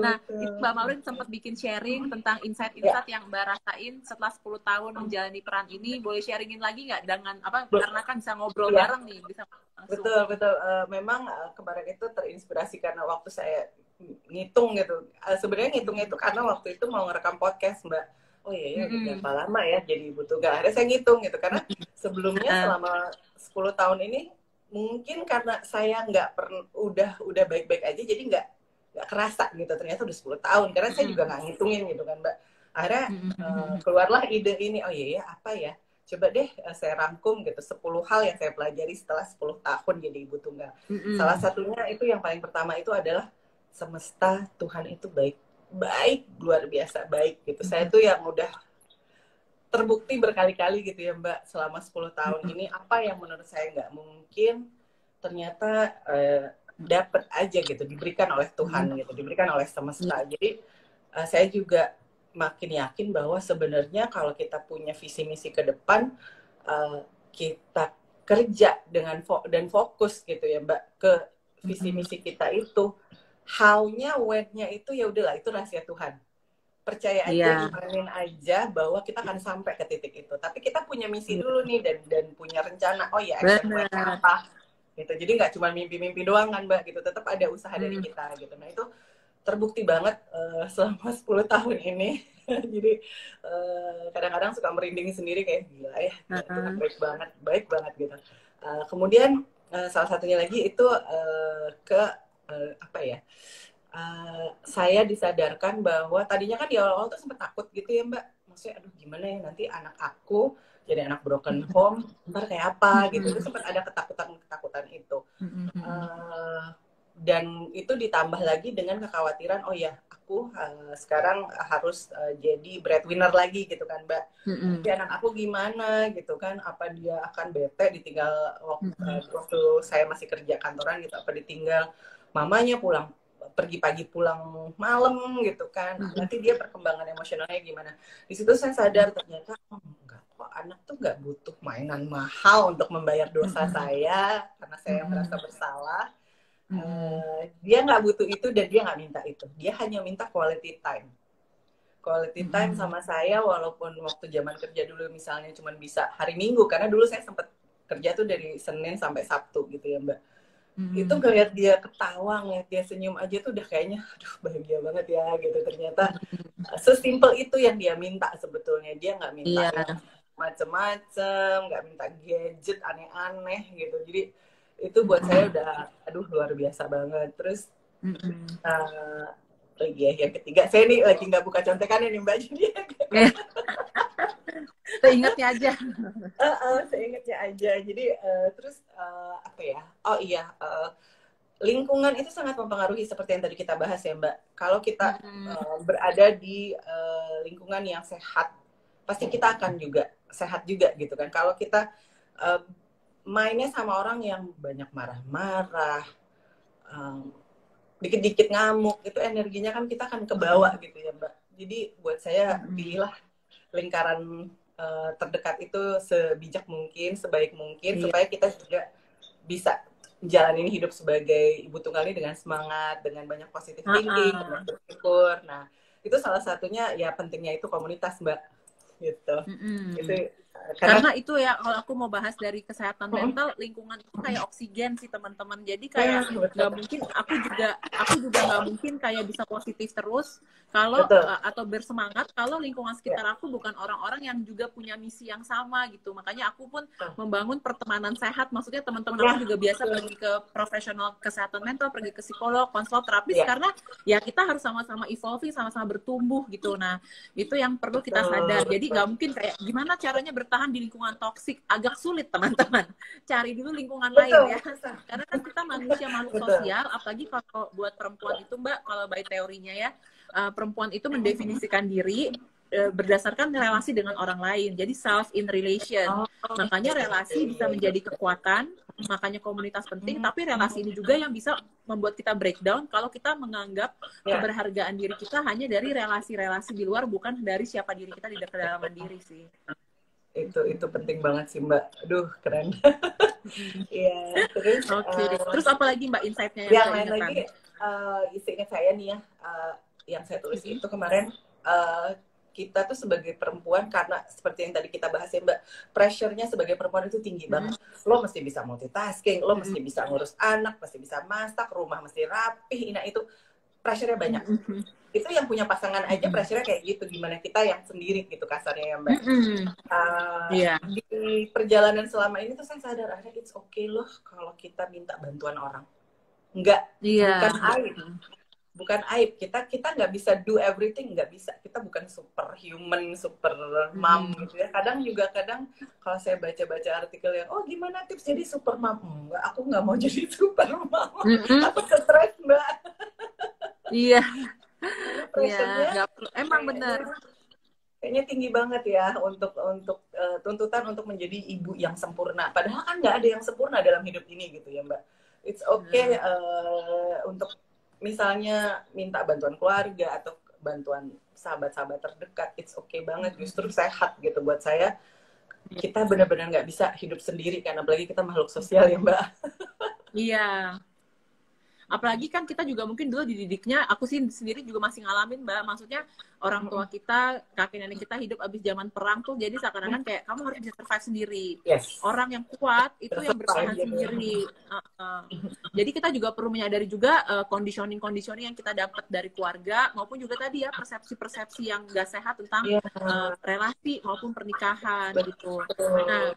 Nah, Mbak Maureen sempat bikin sharing tentang insight-insight yang Mbak rasain setelah 10 tahun menjalani peran ini. Boleh sharingin lagi nggak dengan karena kan bisa ngobrol bareng nih, bisa langsung. Betul. Memang kemarin itu terinspirasi karena waktu saya ngitung gitu. Sebenarnya ngitungnya itu karena waktu itu mau ngerekam podcast Mbak. Oh iya, berapa lama ya jadi ibu tunggal. Akhirnya saya ngitung gitu, karena sebelumnya selama 10 tahun ini mungkin karena saya udah baik-baik aja, jadi nggak kerasa gitu. Ternyata udah 10 tahun, karena saya juga nggak ngitungin gitu kan Mbak. Akhirnya keluarlah ide ini, oh iya apa ya, coba deh saya rangkum gitu 10 hal yang saya pelajari setelah 10 tahun jadi ibu tunggal. Salah satunya itu yang paling pertama itu adalah semesta, Tuhan itu baik, luar biasa baik gitu. Saya tuh yang udah terbukti berkali-kali gitu ya Mbak, selama 10 tahun ini apa yang menurut saya nggak mungkin ternyata dapat aja gitu, diberikan oleh Tuhan gitu, diberikan oleh semesta. Jadi saya juga makin yakin bahwa sebenarnya kalau kita punya visi misi ke depan, kita kerja dan fokus gitu ya Mbak ke visi misi kita itu, how-nya, when-nya itu ya udahlah, itu rahasia Tuhan. Percaya aja, imanin aja bahwa kita akan sampai ke titik itu. Tapi kita punya misi dulu nih dan punya rencana. Oh ya, action plan apa? Gitu. Jadi nggak cuma mimpi-mimpi doang kan Mbak gitu. Tetap ada usaha dari kita gitu. Nah itu terbukti banget selama 10 tahun ini. Jadi kadang-kadang suka merinding sendiri kayak gila ya. Tuhan baik banget gitu. Kemudian salah satunya lagi itu apa ya, saya disadarkan bahwa tadinya kan di awal-awal tuh sempet takut gitu ya Mbak. Maksudnya aduh gimana ya nanti anak aku jadi anak broken home, ntar kayak apa gitu. Itu sempat ada ketakutan itu. Dan itu ditambah lagi dengan kekhawatiran, oh ya aku sekarang harus jadi breadwinner lagi gitu kan Mbak. Jadi anak aku gimana gitu kan, apa dia akan bete ditinggal waktu saya masih kerja kantoran gitu, apa ditinggal mamanya pulang pergi pagi pulang malam gitu kan, nanti dia perkembangan emosionalnya gimana. Di situ saya sadar ternyata enggak kok, anak tuh nggak butuh mainan mahal untuk membayar dosa saya karena saya merasa bersalah. Dia nggak butuh itu dan dia nggak minta itu, dia hanya minta quality time sama saya. Walaupun waktu zaman kerja dulu misalnya cuma bisa hari Minggu, karena dulu saya sempat kerja tuh dari Senin sampai Sabtu gitu ya Mbak. Itu ngeliat dia ketawa, ngeliat dia senyum aja tuh udah kayaknya aduh bahagia banget ya gitu. Ternyata sesimpel itu yang dia minta sebetulnya. Dia nggak minta yang macem-macem, nggak minta gadget aneh-aneh gitu. Jadi itu buat saya udah aduh luar biasa banget. Terus lagi ya yang ketiga, saya nih lagi nggak buka contekannya nih Mbak, jadi seingatnya aja. Seingatnya aja. Jadi terus apa ya? Oh iya, lingkungan itu sangat mempengaruhi seperti yang tadi kita bahas ya Mbak. Kalau kita berada di lingkungan yang sehat, pasti kita akan juga sehat juga gitu kan. Kalau kita mainnya sama orang yang banyak marah-marah, dikit-dikit ngamuk, itu energinya kan kita akan kebawa gitu ya Mbak. Jadi buat saya pilihlah lingkaran terdekat itu sebijak mungkin, sebaik mungkin, supaya kita juga bisa jalanin hidup sebagai ibu tunggal ini dengan semangat, dengan banyak positif thinking, dengan bersyukur. Nah, itu salah satunya ya pentingnya itu komunitas Mbak, gitu. Itu karena itu ya, kalau aku mau bahas dari kesehatan mental, lingkungan itu kayak oksigen sih teman-teman. Jadi kayak nggak mungkin, aku juga nggak mungkin kayak bisa positif terus kalau atau bersemangat kalau lingkungan sekitar aku bukan orang-orang yang juga punya misi yang sama gitu. Makanya aku pun membangun pertemanan sehat. Maksudnya teman-teman aku juga biasa pergi ke profesional kesehatan mental, pergi ke psikolog, konselor, terapis, karena ya kita harus sama-sama evolving, sama-sama bertumbuh gitu. Nah, itu yang perlu kita sadar. Jadi nggak mungkin kayak gimana caranya bertahan di lingkungan toksik, agak sulit teman-teman. Cari dulu lingkungan lain ya. Karena kan kita manusia makhluk sosial, apalagi kalau buat perempuan itu Mbak, kalau by teorinya ya, perempuan itu mendefinisikan diri berdasarkan relasi dengan orang lain. Jadi self in relation. Makanya relasi bisa menjadi kekuatan, makanya komunitas penting, tapi relasi ini juga yang bisa membuat kita breakdown kalau kita menganggap keberhargaan diri kita hanya dari relasi-relasi di luar, bukan dari siapa diri kita di kedalaman diri sih. Itu penting banget sih Mbak. Aduh, keren. Iya, terus terus apa lagi Mbak insight-nya yang lain lagi? Ingat saya nih ya, yang saya tulis itu kemarin, kita tuh sebagai perempuan, karena seperti yang tadi kita bahas ya Mbak, pressure-nya sebagai perempuan itu tinggi banget. Lo mesti bisa multitasking, lo mesti bisa ngurus anak, mesti bisa masak, rumah mesti rapih, nah itu pressure-nya banyak. Itu yang punya pasangan aja pressure-nya kayak gitu, gimana kita yang sendiri gitu kasarnya ya Mbak. Di perjalanan selama ini tuh saya sadar, it's okay loh kalau kita minta bantuan orang. Bukan aib. Kita nggak bisa do everything, nggak bisa. Kita bukan super human, super mom gitu ya. Kadang kalau saya baca-baca artikel yang gimana tips jadi super mom, enggak, aku nggak mau jadi super mom. Aku stres Mbak. Iya. Emang benar. Kayaknya tinggi banget ya untuk tuntutan untuk menjadi ibu yang sempurna. Padahal kan nggak ada yang sempurna dalam hidup ini gitu ya Mbak. It's okay untuk misalnya minta bantuan keluarga atau bantuan sahabat-sahabat terdekat. It's okay banget, justru sehat gitu buat saya. Kita benar-benar nggak bisa hidup sendiri kan, apalagi kita makhluk sosial ya Mbak. Iya. Apalagi kan kita juga mungkin dulu dididiknya, aku sih sendiri juga masih ngalamin Mbak, maksudnya orang tua kita, kakek nenek kita hidup abis zaman perang tuh, jadi seakan-akan kayak kamu harus bisa survive sendiri. Orang yang kuat itu yang bertahan sendiri. Jadi kita juga perlu menyadari juga conditioning yang kita dapat dari keluarga, maupun juga tadi ya persepsi-persepsi yang gak sehat tentang relasi maupun pernikahan gitu. Nah,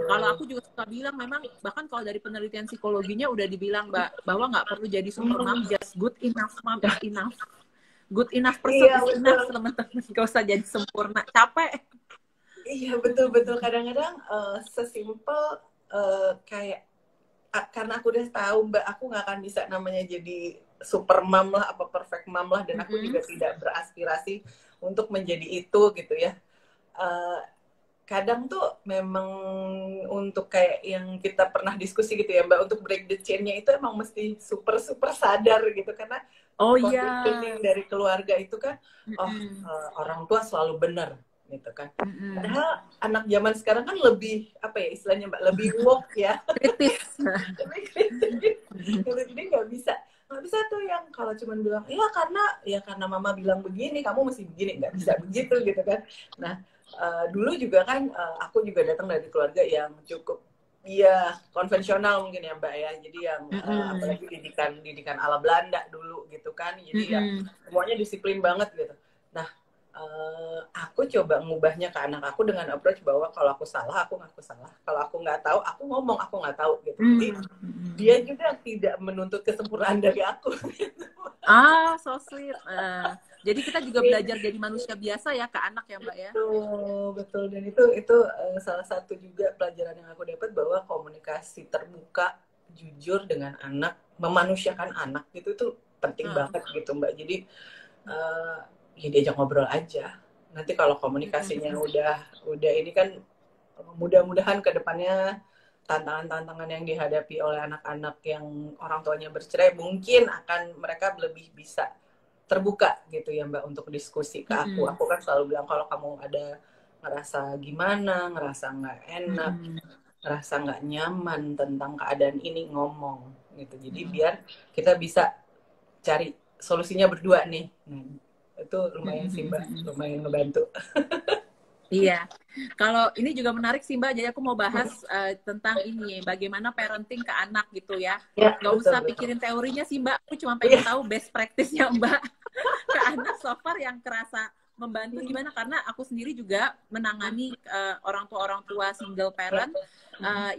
kalau aku juga suka bilang, memang bahkan kalau dari penelitian psikologinya udah dibilang Mbak, bahwa nggak perlu jadi super mom, just good enough mom is enough. Good enough person Iya, is enough, teman-teman. Gak usah jadi sempurna, capek. Iya, betul-betul. Kadang-kadang sesimpel kayak karena aku udah tahu Mbak, aku nggak akan bisa namanya jadi super mom lah, apa perfect mom lah, dan aku juga tidak beraspirasi untuk menjadi itu gitu ya. Kadang tuh memang untuk kayak yang kita pernah diskusi gitu ya Mbak, untuk break the chain-nya itu emang mesti super sadar gitu, karena Oh conditioning iya. dari keluarga itu kan, orang tua selalu benar gitu kan. Padahal anak zaman sekarang kan lebih apa ya istilahnya Mbak, lebih woke ya. Kritis. Lebih kritis. Jadi nggak bisa tuh yang kalau cuma bilang ya karena mama bilang begini kamu mesti begini, nggak bisa begitu gitu kan. Nah dulu juga kan aku juga datang dari keluarga yang cukup konvensional mungkin ya Mbak ya, jadi yang apalagi didikan ala Belanda dulu gitu kan, jadi ya semuanya disiplin banget gitu. Nah aku coba ngubahnya ke anak aku dengan approach bahwa kalau aku salah aku ngaku salah, kalau aku nggak tahu aku ngomong aku nggak tahu gitu. Jadi dia juga tidak menuntut kesempurnaan dari aku gitu. So sweet. Jadi kita juga belajar jadi manusia biasa ya ke anak ya Mbak ya. Betul. Dan itu salah satu juga pelajaran yang aku dapat, bahwa komunikasi terbuka jujur dengan anak, memanusiakan anak itu tuh penting banget gitu Mbak. Jadi ya diajak ngobrol aja. Nanti kalau komunikasinya udah ini kan, mudah-mudahan ke depannya tantangan-tantangan yang dihadapi oleh anak-anak yang orang tuanya bercerai mungkin akan mereka lebih bisa terbuka gitu ya Mbak untuk diskusi ke aku. Aku kan selalu bilang kalau kamu ada ngerasa gimana, ngerasa nggak enak, ngerasa nggak nyaman tentang keadaan ini, ngomong gitu. Jadi biar kita bisa cari solusinya berdua nih. Itu lumayan sih Mbak, lumayan ngebantu. Iya, kalau ini juga menarik sih Mbak, jadi aku mau bahas tentang ini, bagaimana parenting ke anak gitu ya. Gak usah pikirin teorinya sih Mbak, aku cuma pengen tahu best practice-nya Mbak ke anak so far yang kerasa membantu gimana, karena aku sendiri juga menangani orang tua single parent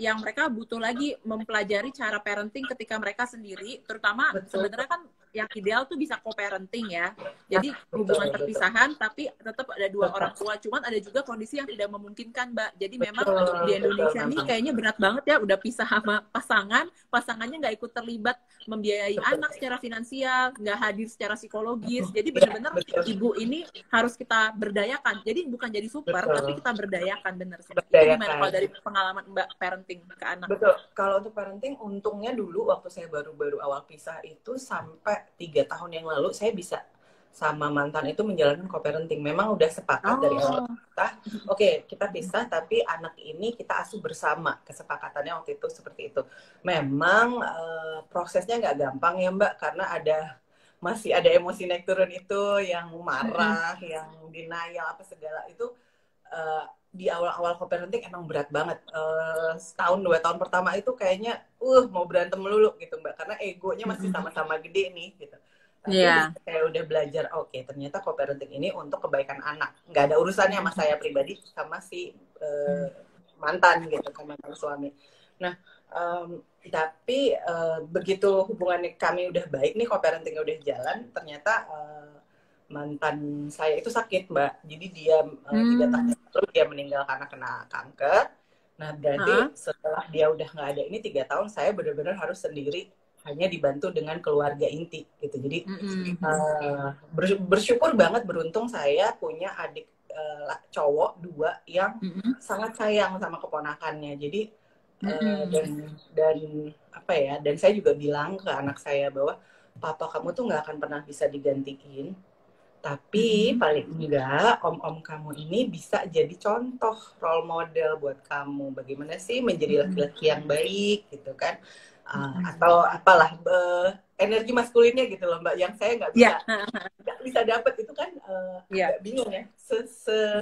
yang mereka butuh lagi mempelajari cara parenting ketika mereka sendiri, terutama sebenarnya kan yang ideal tuh bisa co-parenting ya. Jadi hubungan perpisahan tapi tetap ada dua orang tua. Cuman ada juga kondisi yang tidak memungkinkan, Mbak. Jadi memang di Indonesia nih kayaknya berat banget ya, udah pisah sama pasangannya nggak ikut terlibat membiayai anak secara finansial, nggak hadir secara psikologis. Jadi benar-benar ibu ini harus kita berdayakan. Jadi bukan jadi super, tapi kita berdayakan, bener sih. Itu gimana kalau dari pengalaman Mbak parenting ke anak? Betul. Kalau untuk parenting, untungnya dulu waktu saya baru-baru awal pisah itu sampai 3 tahun yang lalu saya bisa sama mantan itu menjalankan co-parenting. Memang udah sepakat dari awal kita pisah tapi anak ini kita asuh bersama. Kesepakatannya waktu itu seperti itu. Memang prosesnya nggak gampang ya Mbak, karena masih ada emosi naik turun itu, yang marah, yang denial apa segala itu. Di awal-awal co-parenting emang berat banget. Setahun 2 tahun pertama itu kayaknya mau berantem melulu gitu Mbak, karena egonya masih sama-sama gede nih gitu. Tapi saya udah belajar, ternyata co-parenting ini untuk kebaikan anak, nggak ada urusannya sama saya pribadi sama si mantan gitu, sama mantan suami. Nah tapi begitu hubungan kami udah baik nih, co-parentingnya udah jalan, ternyata mantan saya itu sakit Mbak, jadi dia 3 tahun lalu dia meninggal karena kena kanker. Nah berarti setelah dia udah nggak ada ini 3 tahun, saya benar-benar harus sendiri, hanya dibantu dengan keluarga inti gitu. Jadi bersyukur banget, beruntung saya punya adik cowok 2 yang sangat sayang sama keponakannya. Jadi dan saya juga bilang ke anak saya bahwa papa kamu tuh nggak akan pernah bisa digantiin, tapi paling enggak om-om kamu ini bisa jadi contoh, role model buat kamu, bagaimana sih menjadi laki-laki yang baik gitu kan, atau apalah energi maskulinnya gitu loh Mbak, yang saya nggak bisa dapet itu kan. Agak bingung ya.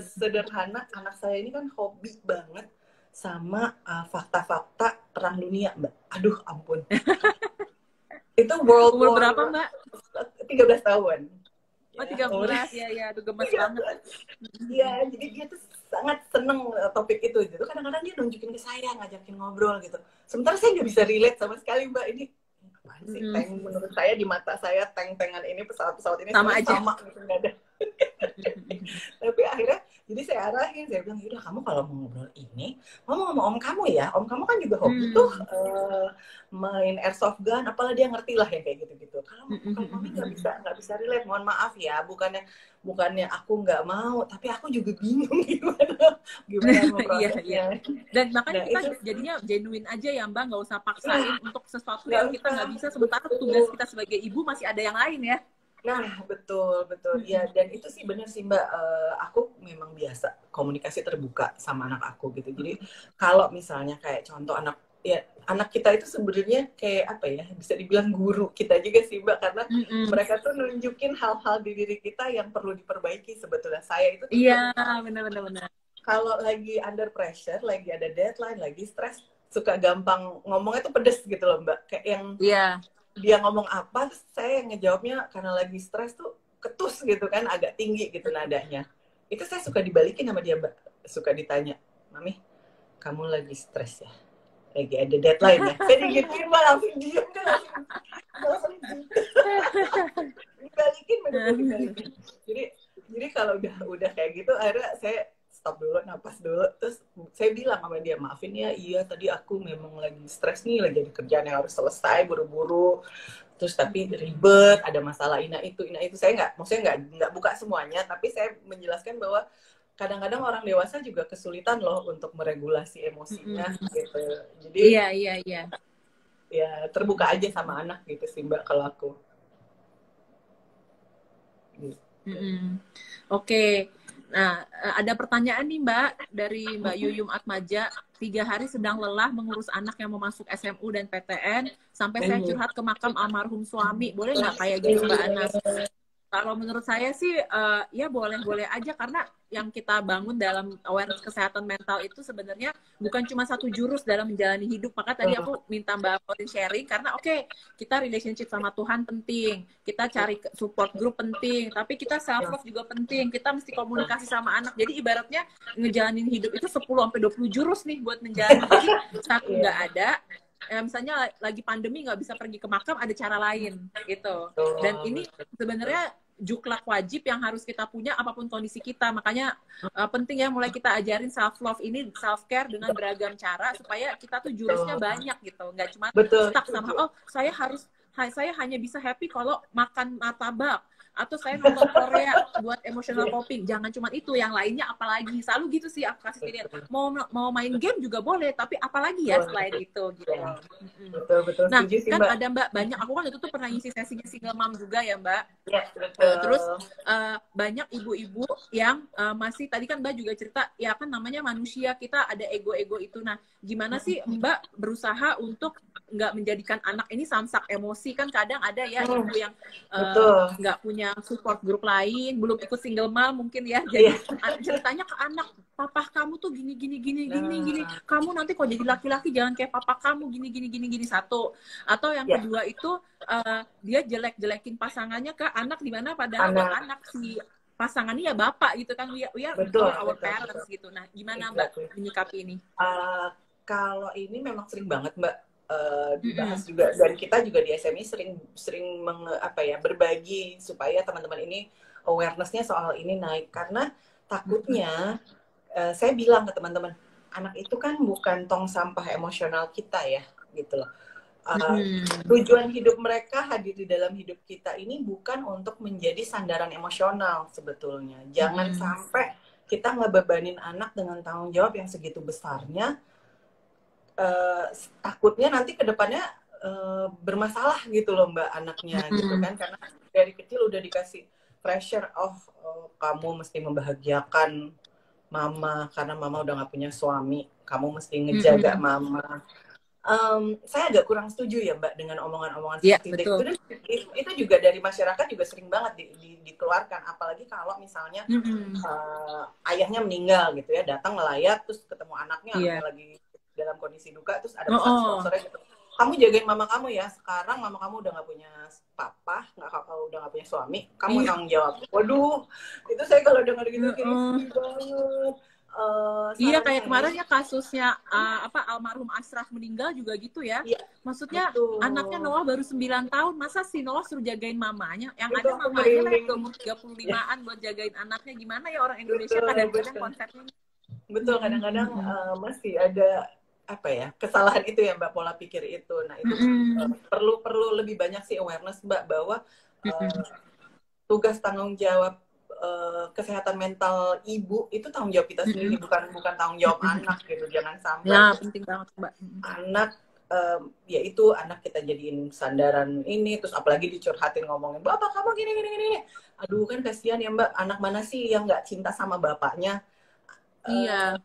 Sederhana, anak saya ini kan hobi banget sama fakta-fakta perang dunia Mbak. Aduh ampun. Itu World War berapa Mbak? 13 tahun. 13, ya, aduh gemes banget. Iya, jadi dia tuh sangat seneng topik itu. Gitu. Kadang-kadang dia nunjukin ke saya, ngajakin ngobrol gitu. Sementara saya nggak bisa relate sama sekali Mbak. Ini apaan sih? Mm-mm. Tank menurut saya di mata saya tank-tankan ini pesawat-pesawat ini Sama aja. sama gitu, nggak ada. Tapi akhirnya jadi saya arahin, saya bilang yaudah kamu kalau mau ngobrol ini ngomong sama om kamu ya, om kamu kan juga hobi tuh main airsoft gun, apalah dia ngerti lah ya kayak gitu-gitu. Kalau mami nggak bisa relate, mohon maaf ya, bukannya aku nggak mau, tapi aku juga bingung gimana Iya, memprosesnya. iya. Dan makanya Nah, kita itu jadinya genuine aja ya Mbak, nggak usah paksain ya, untuk sesuatu nggak yang kita usah. nggak bisa, sementara tugas kita sebagai ibu masih ada yang lain ya. Nah, betul. Ya, dan itu sih benar sih Mbak. Aku memang biasa komunikasi terbuka sama anak aku gitu. Jadi kalau misalnya kayak contoh anak kita itu sebenarnya kayak apa ya? Bisa dibilang guru kita juga sih Mbak, karena mereka tuh nunjukin hal-hal di diri kita yang perlu diperbaiki sebetulnya. Saya itu Iya, benar. kalau lagi under pressure, lagi ada deadline, lagi stres, suka gampang ngomongnya tuh pedes gitu loh Mbak. Kayak yang Iya. dia ngomong apa, terus saya ngejawabnya karena lagi stres tuh ketus gitu kan, agak tinggi gitu nadanya. Itu saya suka dibalikin sama dia, Mbak. Suka ditanya, Mami, kamu lagi stres ya? Lagi ada deadline ya? Saya digituin, Mbak, langsung diem kan, langsung dibalikin, dibalikin. Jadi kalau udah kayak gitu, akhirnya saya stop dulu, napas dulu, terus saya bilang sama dia, maafin ya, iya tadi aku memang lagi stres nih, lagi ada kerjaan yang harus selesai buru-buru, terus tapi ribet, ada masalah ina itu. Saya maksudnya nggak buka semuanya, tapi saya menjelaskan bahwa kadang-kadang orang dewasa juga kesulitan loh untuk meregulasi emosinya gitu. Jadi Iya. ya terbuka aja sama anak gitu sih Mbak kalau aku. Gitu. Oke. Nah, ada pertanyaan nih Mbak dari Mbak Yuyum Atmaja. 3 hari sedang lelah mengurus anak yang mau masuk SMU dan PTN, sampai saya curhat ke makam almarhum suami. Boleh nggak kayak gitu Mbak Anas? Kalau menurut saya sih ya boleh-boleh aja, karena yang kita bangun dalam awareness kesehatan mental itu sebenarnya bukan cuma satu jurus dalam menjalani hidup. Maka tadi aku minta Mbak Pauline sharing karena kita relationship sama Tuhan penting, kita cari support group penting, tapi kita self love juga penting. Kita mesti komunikasi sama anak. Jadi ibaratnya ngejalanin hidup itu 10-20 jurus nih buat menjalani. Jadi satu nggak ada, misalnya lagi pandemi nggak bisa pergi ke makam, ada cara lain gitu. Dan ini sebenarnya juklak wajib yang harus kita punya apapun kondisi kita. Makanya penting ya mulai kita ajarin self love ini, self care dengan beragam cara supaya kita tuh jurusnya banyak gitu. Nggak cuma stuck sama saya hanya bisa happy kalau makan martabak, atau saya nonton Korea buat emotional coping. Jangan cuma itu, yang lainnya apalagi. Selalu gitu sih aku kasih pilihan. Mau main game juga boleh, tapi apalagi ya selain itu gitu. Betul. Nah, sih, kan Mbak. ada Mbak banyak, aku kan itu tuh pernah ngisi sesinya single mom juga ya Mbak. Ya, betul. Terus banyak ibu-ibu yang masih, tadi kan Mbak juga cerita, ya kan namanya manusia, kita ada ego-ego itu. Nah, gimana sih Mbak berusaha untuk nggak menjadikan anak ini samsak emosi? Kan kadang ada ya ibu yang nggak punya support grup lain, belum ikut single mom mungkin ya, jadi ceritanya ke anak, papa kamu tuh gini, kamu nanti kok jadi laki-laki jangan kayak papa kamu gini, satu. Atau yang kedua itu dia jelek-jelekin pasangannya ke anak, di mana padahal anak si pasangannya ya bapak gitu kan, we are our parents gitu. Nah, gimana Mbak menyikapi ini? Kalau ini memang sering banget Mbak dibahas juga, dan kita juga di SMI sering berbagi supaya teman-teman ini awareness-nya soal ini naik, karena takutnya saya bilang ke teman-teman, anak itu kan bukan tong sampah emosional kita ya gitu loh. Tujuan hidup mereka hadir di dalam hidup kita ini bukan untuk menjadi sandaran emosional sebetulnya. Jangan sampai kita ngebebanin anak dengan tanggung jawab yang segitu besarnya. Takutnya nanti ke depannya bermasalah gitu loh Mbak anaknya gitu kan, karena dari kecil udah dikasih pressure kamu mesti membahagiakan mama karena mama udah gak punya suami, kamu mesti ngejaga mama. Saya agak kurang setuju ya Mbak dengan omongan-omongan seperti itu juga dari masyarakat juga sering banget dikeluarkan, apalagi kalau misalnya ayahnya meninggal gitu ya, datang ngelayat terus ketemu anaknya lagi dalam kondisi duka, terus ada sponsornya gitu, kamu jagain mama kamu ya, sekarang mama kamu udah gak punya papa, udah gak punya suami, kamu tanggung jawab. Waduh, itu saya kalau dengar gitu kayak sedih banget. Iya, saran kayak saya, kemarin ya kasusnya almarhum Ashraf meninggal juga gitu ya. ya Maksudnya anaknya betul. Noah baru 9 tahun, masa sih Noah suruh jagain mamanya? Yang Itu ada aku mamanya lah yang merinding. udah umur 35-an buat jagain anaknya. Gimana ya orang Indonesia Betul, kadang-kadang betul. konsepnya. Betul, kadang-kadang masih ada apa ya, kesalahan itu ya Mbak, pola pikir itu. Nah, itu perlu lebih banyak sih awareness Mbak, bahwa uh, tugas tanggung jawab kesehatan mental ibu itu tanggung jawab kita sendiri, bukan bukan tanggung jawab anak gitu. Jangan sampai Ya, penting banget, Mbak. anak ya itu anak kita jadiin sandaran ini, terus apalagi dicurhatin ngomongin bapak kamu gini gini gini. Aduh, kan kasihan ya Mbak, anak mana sih yang nggak cinta sama bapaknya. Iya.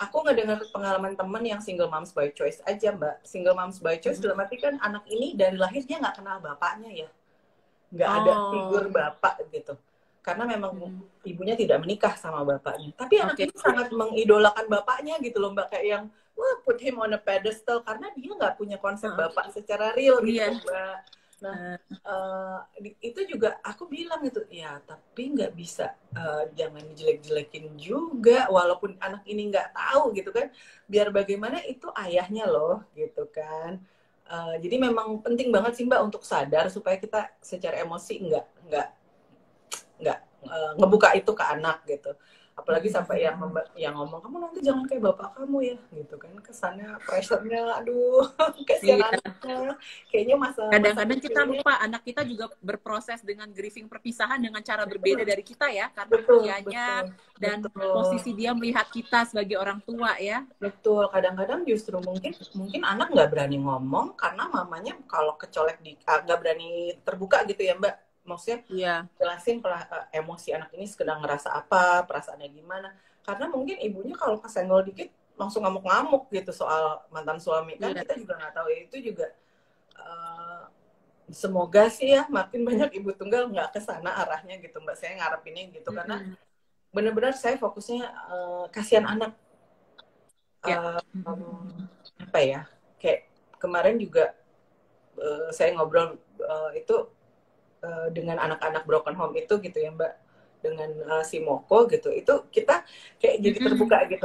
Aku ngedengar pengalaman temen yang single moms by choice aja Mbak. Single moms by choice dalam arti kan anak ini dari lahir dia nggak kenal bapaknya ya, nggak ada figur Oh. bapak gitu, karena memang ibunya tidak menikah sama bapaknya. Tapi anak Oke. ini sangat mengidolakan bapaknya gitu loh Mbak, kayak yang wah put him on a pedestal karena dia nggak punya konsep bapak secara real gitu Iya. Mbak. Nah, itu juga aku bilang itu ya, tapi nggak bisa jangan jelek-jelekin juga, walaupun anak ini nggak tahu gitu kan, biar bagaimana itu ayahnya loh gitu kan. Jadi memang penting banget sih Mbak untuk sadar supaya kita secara emosi nggak ngebuka itu ke anak gitu. Apalagi sampai yang ngomong kamu nanti jangan kayak bapak kamu ya gitu kan, kesannya pressure-nya aduh kasihan Iya. anaknya, kayaknya masa Kadang-kadang kita kecilnya. lupa anak kita juga berproses dengan grieving perpisahan dengan cara berbeda dari kita ya, karena Betul, usianya dan betul, posisi dia melihat kita sebagai orang tua ya. betul. Kadang-kadang justru mungkin anak nggak berani ngomong karena mamanya kalau kecolek nggak berani terbuka gitu ya Mbak. Maksudnya Iya. jelasin emosi anak ini sedang ngerasa apa, perasaannya gimana. Karena mungkin ibunya kalau kesenggol dikit langsung ngamuk-ngamuk gitu soal mantan suami kan, Iya. kita juga nggak tahu. Itu juga semoga sih ya makin banyak ibu tunggal nggak ke sana arahnya gitu Mbak. Saya ngarepinnya gitu karena benar-benar saya fokusnya kasihan anak. Ya. Apa ya, kayak kemarin juga saya ngobrol itu dengan anak-anak broken home itu gitu ya Mbak, dengan si Moko gitu, itu kita kayak jadi terbuka gitu,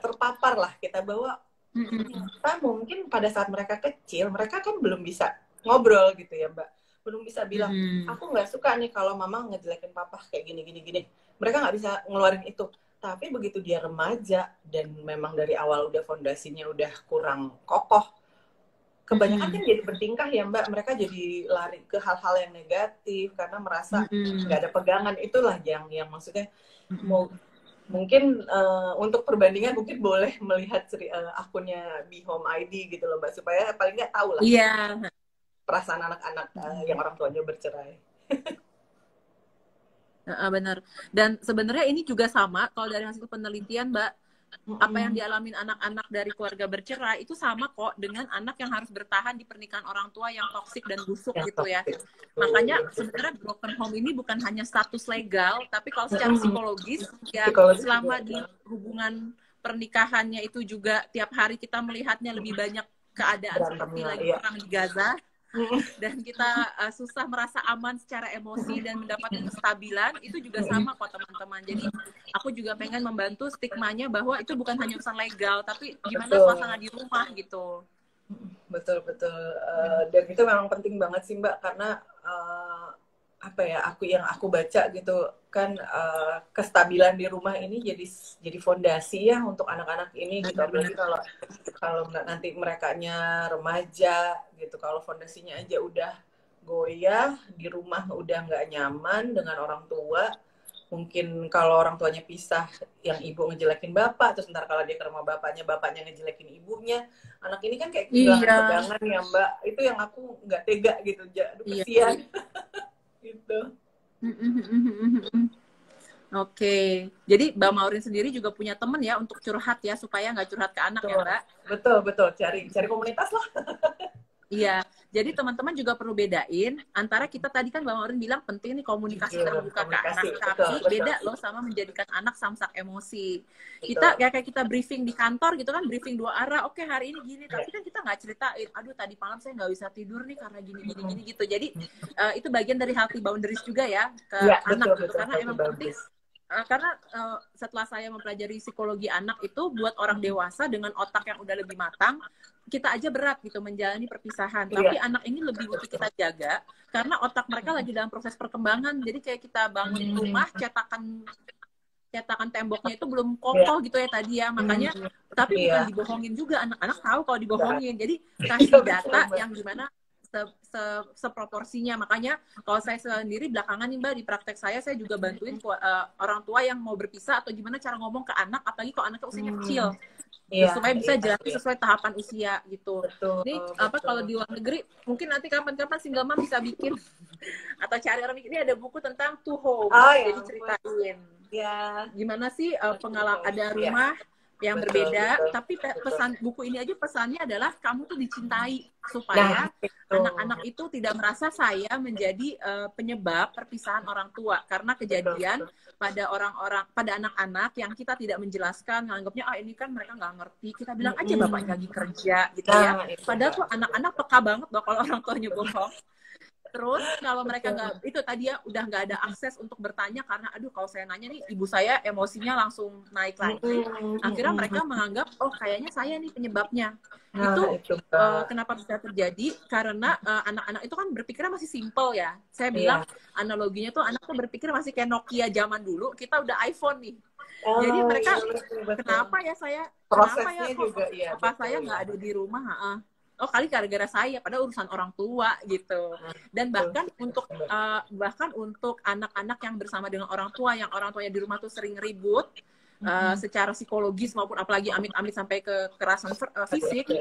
terpapar lah kita bahwa kita mungkin pada saat mereka kecil mereka kan belum bisa ngobrol gitu ya Mbak, belum bisa bilang aku nggak suka nih kalau mama ngejelekin papa kayak gini gini gini, mereka nggak bisa ngeluarin itu. Tapi begitu dia remaja dan memang dari awal udah fondasinya udah kurang kokoh, kebanyakan kan jadi bertingkah ya Mbak, mereka jadi lari ke hal-hal yang negatif karena merasa nggak ada pegangan. Itulah yang maksudnya mungkin untuk perbandingan mungkin boleh melihat akunnya Be Home ID gitu loh Mbak, supaya paling nggak tahu lah perasaan anak-anak yang orang tuanya bercerai. Benar. Dan sebenarnya ini juga sama kalau dari hasil penelitian Mbak, apa yang dialamin anak-anak dari keluarga bercerai itu sama kok dengan anak yang harus bertahan di pernikahan orang tua yang toksik dan busuk gitu ya. Makanya sebenarnya broken home ini bukan hanya status legal, tapi kalau secara psikologis ya selama di hubungan pernikahannya itu juga tiap hari kita melihatnya lebih banyak keadaan seperti lagi perang di Gaza. Dan kita susah merasa aman secara emosi dan mendapatkan kestabilan, itu juga sama kok teman-teman. Jadi aku juga pengen membantu stigmanya bahwa itu bukan hanya urusan legal, tapi gimana suasana di rumah gitu. Betul. Dan itu memang penting banget sih Mbak, karena apa ya, aku baca gitu kan, kestabilan di rumah ini jadi fondasi ya untuk anak-anak ini gitu. Apalagi kalau nanti merekanya remaja gitu, kalau fondasinya aja udah goyah, di rumah udah nggak nyaman dengan orang tua, mungkin kalau orang tuanya pisah, yang ibu ngejelekin bapak, terus ntar kalau dia ke rumah bapaknya ngejelekin ibunya, anak ini kan kayak kehilangan pegangan ya Mbak. Itu yang aku nggak tega gitu, aduh kesian. Gitu. Oke. Jadi Mbak Maureen sendiri juga punya temen ya untuk curhat ya, supaya nggak curhat ke anak ya Mbak? Betul. Cari komunitas lah. Iya, jadi teman-teman juga perlu bedain antara kita tadi kan Mbak Maureen bilang penting nih komunikasi terbuka ke anak, tapi beda loh sama menjadikan anak samsak emosi. Kita kayak kita briefing di kantor gitu kan, briefing dua arah. Oke, hari ini gini, tapi kan kita nggak ceritain, aduh tadi malam saya nggak bisa tidur nih karena gini gitu. Jadi itu bagian dari healthy boundaries juga ya ke anak gitu, karena emang penting karena setelah saya mempelajari psikologi anak itu buat orang dewasa dengan otak yang udah lebih matang, kita aja berat gitu menjalani perpisahan. Tapi anak ini lebih butuh kita jaga karena otak mereka lagi dalam proses perkembangan. Jadi kayak kita bangun rumah, cetakan temboknya itu belum kokoh gitu ya tadi ya. Makanya tapi bukan dibohongin juga, anak-anak tahu kalau dibohongin. Jadi kasih data yang gimana seproporsinya. Makanya kalau saya sendiri belakangan nih Mbak, di praktek saya juga bantuin orang tua yang mau berpisah atau gimana cara ngomong ke anak, apalagi kalau anaknya usianya kecil. Supaya bisa jelasin sesuai tahapan usia gitu. Ini kalau di luar negeri mungkin nanti kapan-kapan single mom bisa bikin atau cari orang bikin, ini ada buku tentang two home. Jadi ceritain gimana sih pengalaman ada rumah yang berbeda, tapi pesan buku ini aja pesannya adalah kamu tuh dicintai supaya anak-anak itu tidak merasa saya menjadi penyebab perpisahan orang tua karena kejadian pada anak-anak yang kita tidak menjelaskan, nganggapnya ini kan mereka nggak ngerti, kita bilang aja bapaknya lagi kerja gitu ya, padahal tuh anak-anak peka banget loh kalau orang tuanya bohong. Terus kalau mereka nggak, itu tadi ya udah nggak ada akses untuk bertanya karena aduh kalau saya nanya nih ibu saya emosinya langsung naik lagi. Akhirnya mereka menganggap kayaknya saya nih penyebabnya. Itu kenapa bisa terjadi? Karena anak-anak itu kan berpikirnya masih simple ya. Saya bilang analoginya tuh anak tuh berpikir masih kayak Nokia zaman dulu. Kita udah iPhone nih. Jadi mereka kenapa ya saya? Prosesnya kenapa ya kok saya nggak ada di rumah? Kali gara-gara saya, padahal urusan orang tua gitu. Dan bahkan untuk anak-anak yang bersama dengan orang tua, yang orang tuanya di rumah tuh sering ribut secara psikologis maupun apalagi amit-amit sampai ke kekerasan fisik,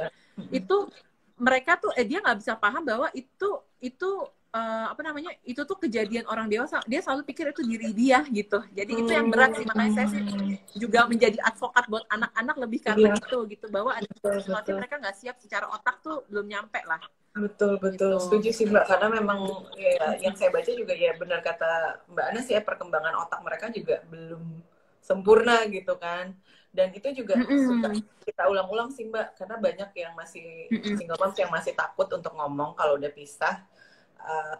itu mereka tuh dia nggak bisa paham bahwa itu itu tuh kejadian orang dewasa. Dia selalu pikir itu diri dia gitu. Jadi itu yang berat sih, makanya saya sih juga menjadi advokat buat anak-anak lebih karena itu gitu, bahwa ada sesuatu mereka nggak siap secara otak tuh belum nyampe lah. Betul gitu. Setuju sih Mbak, karena memang yang saya baca juga benar kata Mbak Anas perkembangan otak mereka juga belum sempurna gitu kan. Dan itu juga suka kita ulang-ulang sih Mbak, karena banyak yang masih single moms yang masih takut untuk ngomong kalau udah pisah.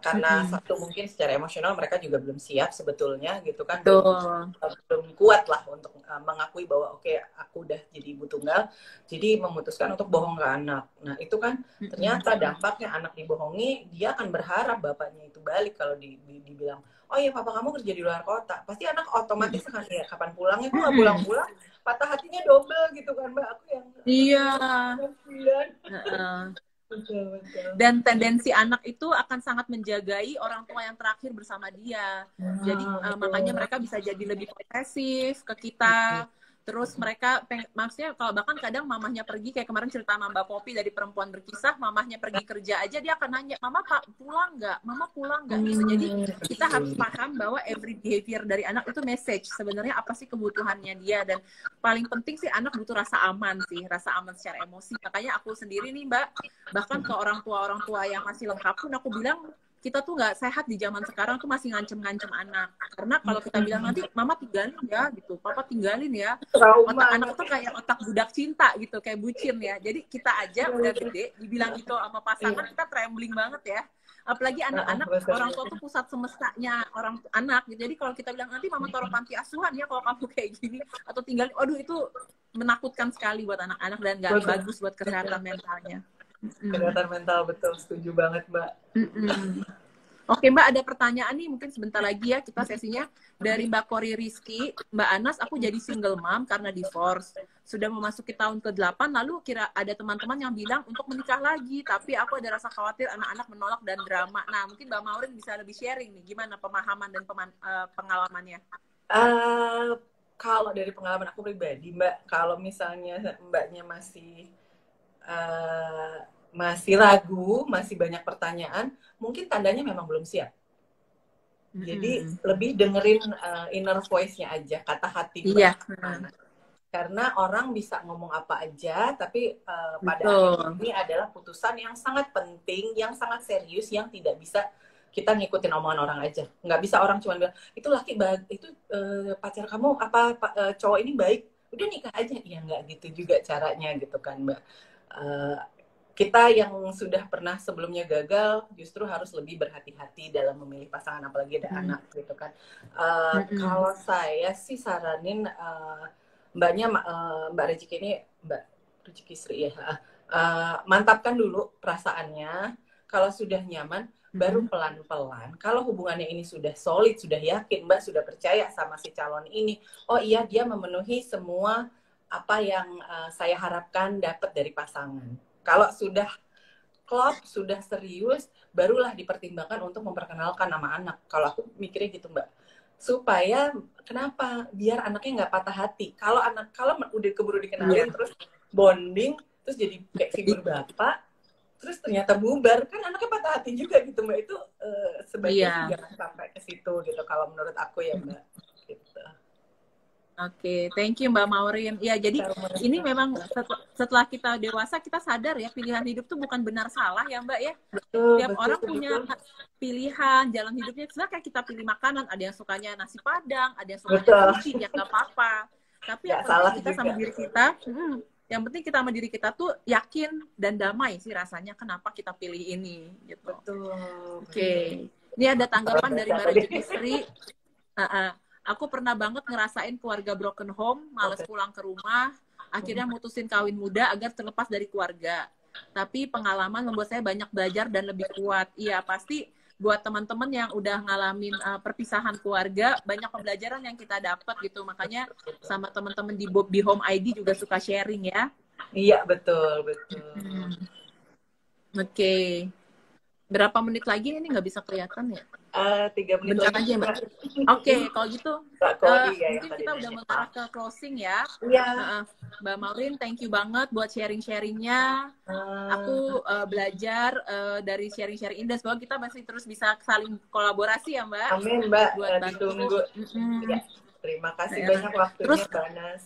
Karena satu mungkin secara emosional mereka juga belum siap sebetulnya gitu kan, belum kuat lah untuk mengakui bahwa aku udah jadi ibu tunggal, jadi memutuskan untuk bohong ke anak. Nah itu kan ternyata dampaknya anak dibohongi, dia akan berharap bapaknya itu balik. Kalau dibilang papa kamu kerja di luar kota, pasti anak otomatis akan kapan pulangnya, kok nggak pulang-pulang, patah hatinya double gitu kan Mbak. Aku yang Betul. Dan tendensi anak itu akan sangat menjagai orang tua yang terakhir bersama dia. Jadi makanya mereka bisa jadi lebih posesif ke kita. Terus mereka maksudnya kalau bahkan kadang mamahnya pergi, kayak kemarin cerita Mbak Popi dari perempuan berkisah, mamahnya pergi kerja aja dia akan nanya, mama pulang nggak gitu. Jadi kita harus paham bahwa every behavior dari anak itu message sebenarnya apa sih kebutuhannya dia. Dan paling penting sih anak butuh rasa aman secara emosi. Makanya aku sendiri nih Mbak, bahkan ke orang tua yang masih lengkap pun aku bilang, kita tuh nggak sehat di zaman sekarang tuh masih ngancem-ngancem anak. Karena kalau kita bilang nanti mama tinggalin ya gitu, papa tinggalin ya, otak anak tuh kayak otak budak cinta gitu, kayak bucin ya. Jadi kita aja udah gede dibilang itu sama pasangan, kita trembling banget ya. Apalagi anak-anak, orang tua tuh pusat semestanya orang anak gitu. Jadi kalau kita bilang nanti mama taruh panti asuhan ya kalau kamu kayak gini, atau tinggalin, aduh itu menakutkan sekali buat anak-anak dan nggak bagus buat kesehatan mentalnya. Kesehatan mental, betul, setuju banget Mbak. Oke Mbak, ada pertanyaan nih mungkin sebentar lagi ya kita sesinya dari Mbak Kori Rizky. Mbak Anas, aku jadi single mom karena divorce, sudah memasuki tahun ke-8, lalu ada teman-teman yang bilang untuk menikah lagi, tapi aku ada rasa khawatir anak-anak menolak dan drama. Nah mungkin Mbak Maureen bisa lebih sharing nih gimana pemahaman dan pengalamannya. Kalau dari pengalaman aku pribadi Mbak, kalau misalnya Mbaknya masih ragu, masih banyak pertanyaan, mungkin tandanya memang belum siap. Jadi lebih dengerin inner voice-nya aja, kata hati. Karena orang bisa ngomong apa aja, tapi pada akhirnya ini adalah putusan yang sangat penting, yang sangat serius, yang tidak bisa kita ngikutin omongan orang aja. Nggak bisa orang cuma bilang, itu laki itu pacar kamu cowok ini baik, udah nikah aja. Ya nggak gitu juga caranya gitu kan Mbak. kita yang sudah pernah sebelumnya gagal justru harus lebih berhati-hati dalam memilih pasangan, apalagi ada anak gitu kan. Kalau saya sih saranin Mbak Rezeki ini, Mbak Rezeki Sri ya, mantapkan dulu perasaannya. Kalau sudah nyaman, baru pelan-pelan. Kalau hubungannya ini sudah solid, sudah yakin, Mbak sudah percaya sama si calon ini, oh iya dia memenuhi semua apa yang saya harapkan dapat dari pasangan. Kalau sudah klop, sudah serius, barulah dipertimbangkan untuk memperkenalkan nama anak. Kalau aku mikirnya gitu, Mbak. Supaya kenapa? Biar anaknya nggak patah hati. Kalau udah keburu dikenalin terus bonding, terus jadi kayak figur bapak, terus ternyata bubar, kan anaknya patah hati juga gitu, Mbak. Itu sebaiknya jangan sampai ke situ gitu. Kalau menurut aku ya, Mbak. Gitu. Oke, thank you Mbak Maureen. Ya, jadi ini memang setelah kita dewasa, kita sadar ya, pilihan hidup tuh bukan benar salah ya Mbak ya. Tiap orang punya pilihan, jalan hidupnya. Sebenarnya kayak kita pilih makanan, ada yang sukanya nasi padang, ada yang sukanya sushi, ya nggak apa-apa. Tapi yang penting kita sama diri kita, yang penting kita sama diri kita tuh yakin dan damai sih rasanya kenapa kita pilih ini gitu. Betul. Oke. Ini ada tanggapan dari Mbak Rezeki Sri. Aku pernah banget ngerasain keluarga broken home, males pulang ke rumah, akhirnya mutusin kawin muda agar terlepas dari keluarga. Tapi pengalaman membuat saya banyak belajar dan lebih kuat. Iya, pasti buat teman-teman yang udah ngalamin perpisahan keluarga, banyak pembelajaran yang kita dapat gitu. Makanya sama teman-teman di Home ID juga suka sharing ya. Iya, betul. Oke. Berapa menit lagi ini nggak bisa kelihatan ya? 3 menit bentar lagi, aja Mbak. Oke, kalau gitu mungkin kita udah mengarah ke closing ya. Iya. Mbak Maureen, thank you banget buat sharing-sharingnya. Aku belajar dari sharing-sharing ini, dan semoga kita masih terus bisa saling kolaborasi ya Mbak. Amin Mbak. Buat ditunggu. Ya, terima kasih banyak waktunya terus, Mbak Nas.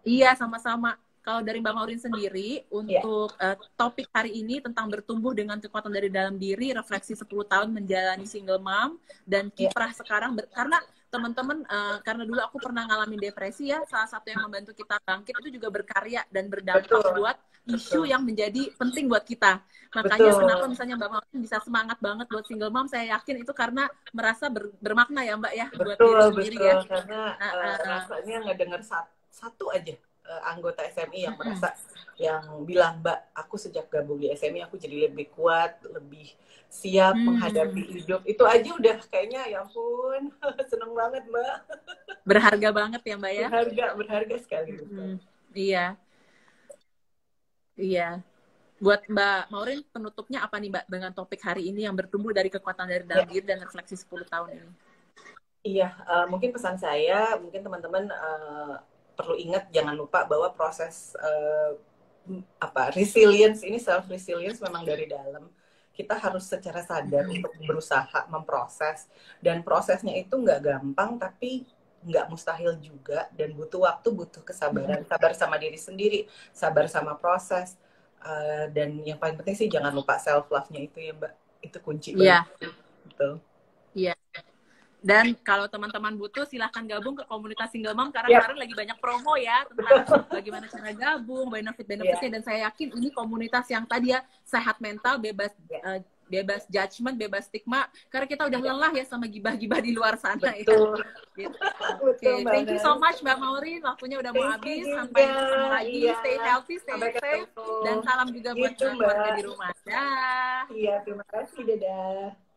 Iya, sama-sama. Kalau dari Mbak Maureen sendiri, untuk topik hari ini tentang bertumbuh dengan kekuatan dari dalam diri, refleksi 10 tahun menjalani single mom, dan kiprah sekarang, karena teman-teman, karena dulu aku pernah ngalamin depresi ya, salah satu yang membantu kita bangkit itu juga berkarya dan berdampak buat isu yang menjadi penting buat kita. Makanya kenapa misalnya Mbak Maureen bisa semangat banget buat single mom, saya yakin itu karena merasa bermakna ya Mbak ya, buat diri sendiri ya. Karena rasanya ngedenger satu aja anggota SMI yang merasa, yang bilang, Mbak, aku sejak gabung di SMI aku jadi lebih kuat, lebih siap menghadapi hidup. Itu aja udah kayaknya ya ampun, seneng banget Mbak. Berharga banget ya Mbak ya. Berharga sekali. Iya. Buat Mbak Maureen, penutupnya apa nih Mbak dengan topik hari ini yang bertumbuh dari kekuatan dari dalam diri dan refleksi 10 tahun ini? Iya, mungkin pesan saya, mungkin teman-teman perlu ingat, jangan lupa bahwa proses resilience ini, self resilience memang dari dalam. Kita harus secara sadar untuk berusaha memproses, dan prosesnya itu nggak gampang tapi nggak mustahil juga, dan butuh waktu, butuh kesabaran, sabar sama diri sendiri, sabar sama proses, dan yang paling penting sih jangan lupa self love-nya itu ya Mbak, itu kunci banget. Betul. Iya. Dan kalau teman-teman butuh, silahkan gabung ke komunitas single mom, karena sekarang lagi banyak promo ya tentang bagaimana cara gabung, benefit-benefitnya, dan saya yakin ini komunitas yang tadi ya, sehat mental, bebas bebas judgment, bebas stigma, karena kita udah lelah ya sama gibah-gibah di luar sana. Betul. Ya. Oke, thank you so much Mbak Maureen, waktunya udah mau habis. Sampai ketemu lagi, stay healthy, stay safe, dan salam juga buat keluarga di rumah. Dah. Iya, terima kasih, dadah.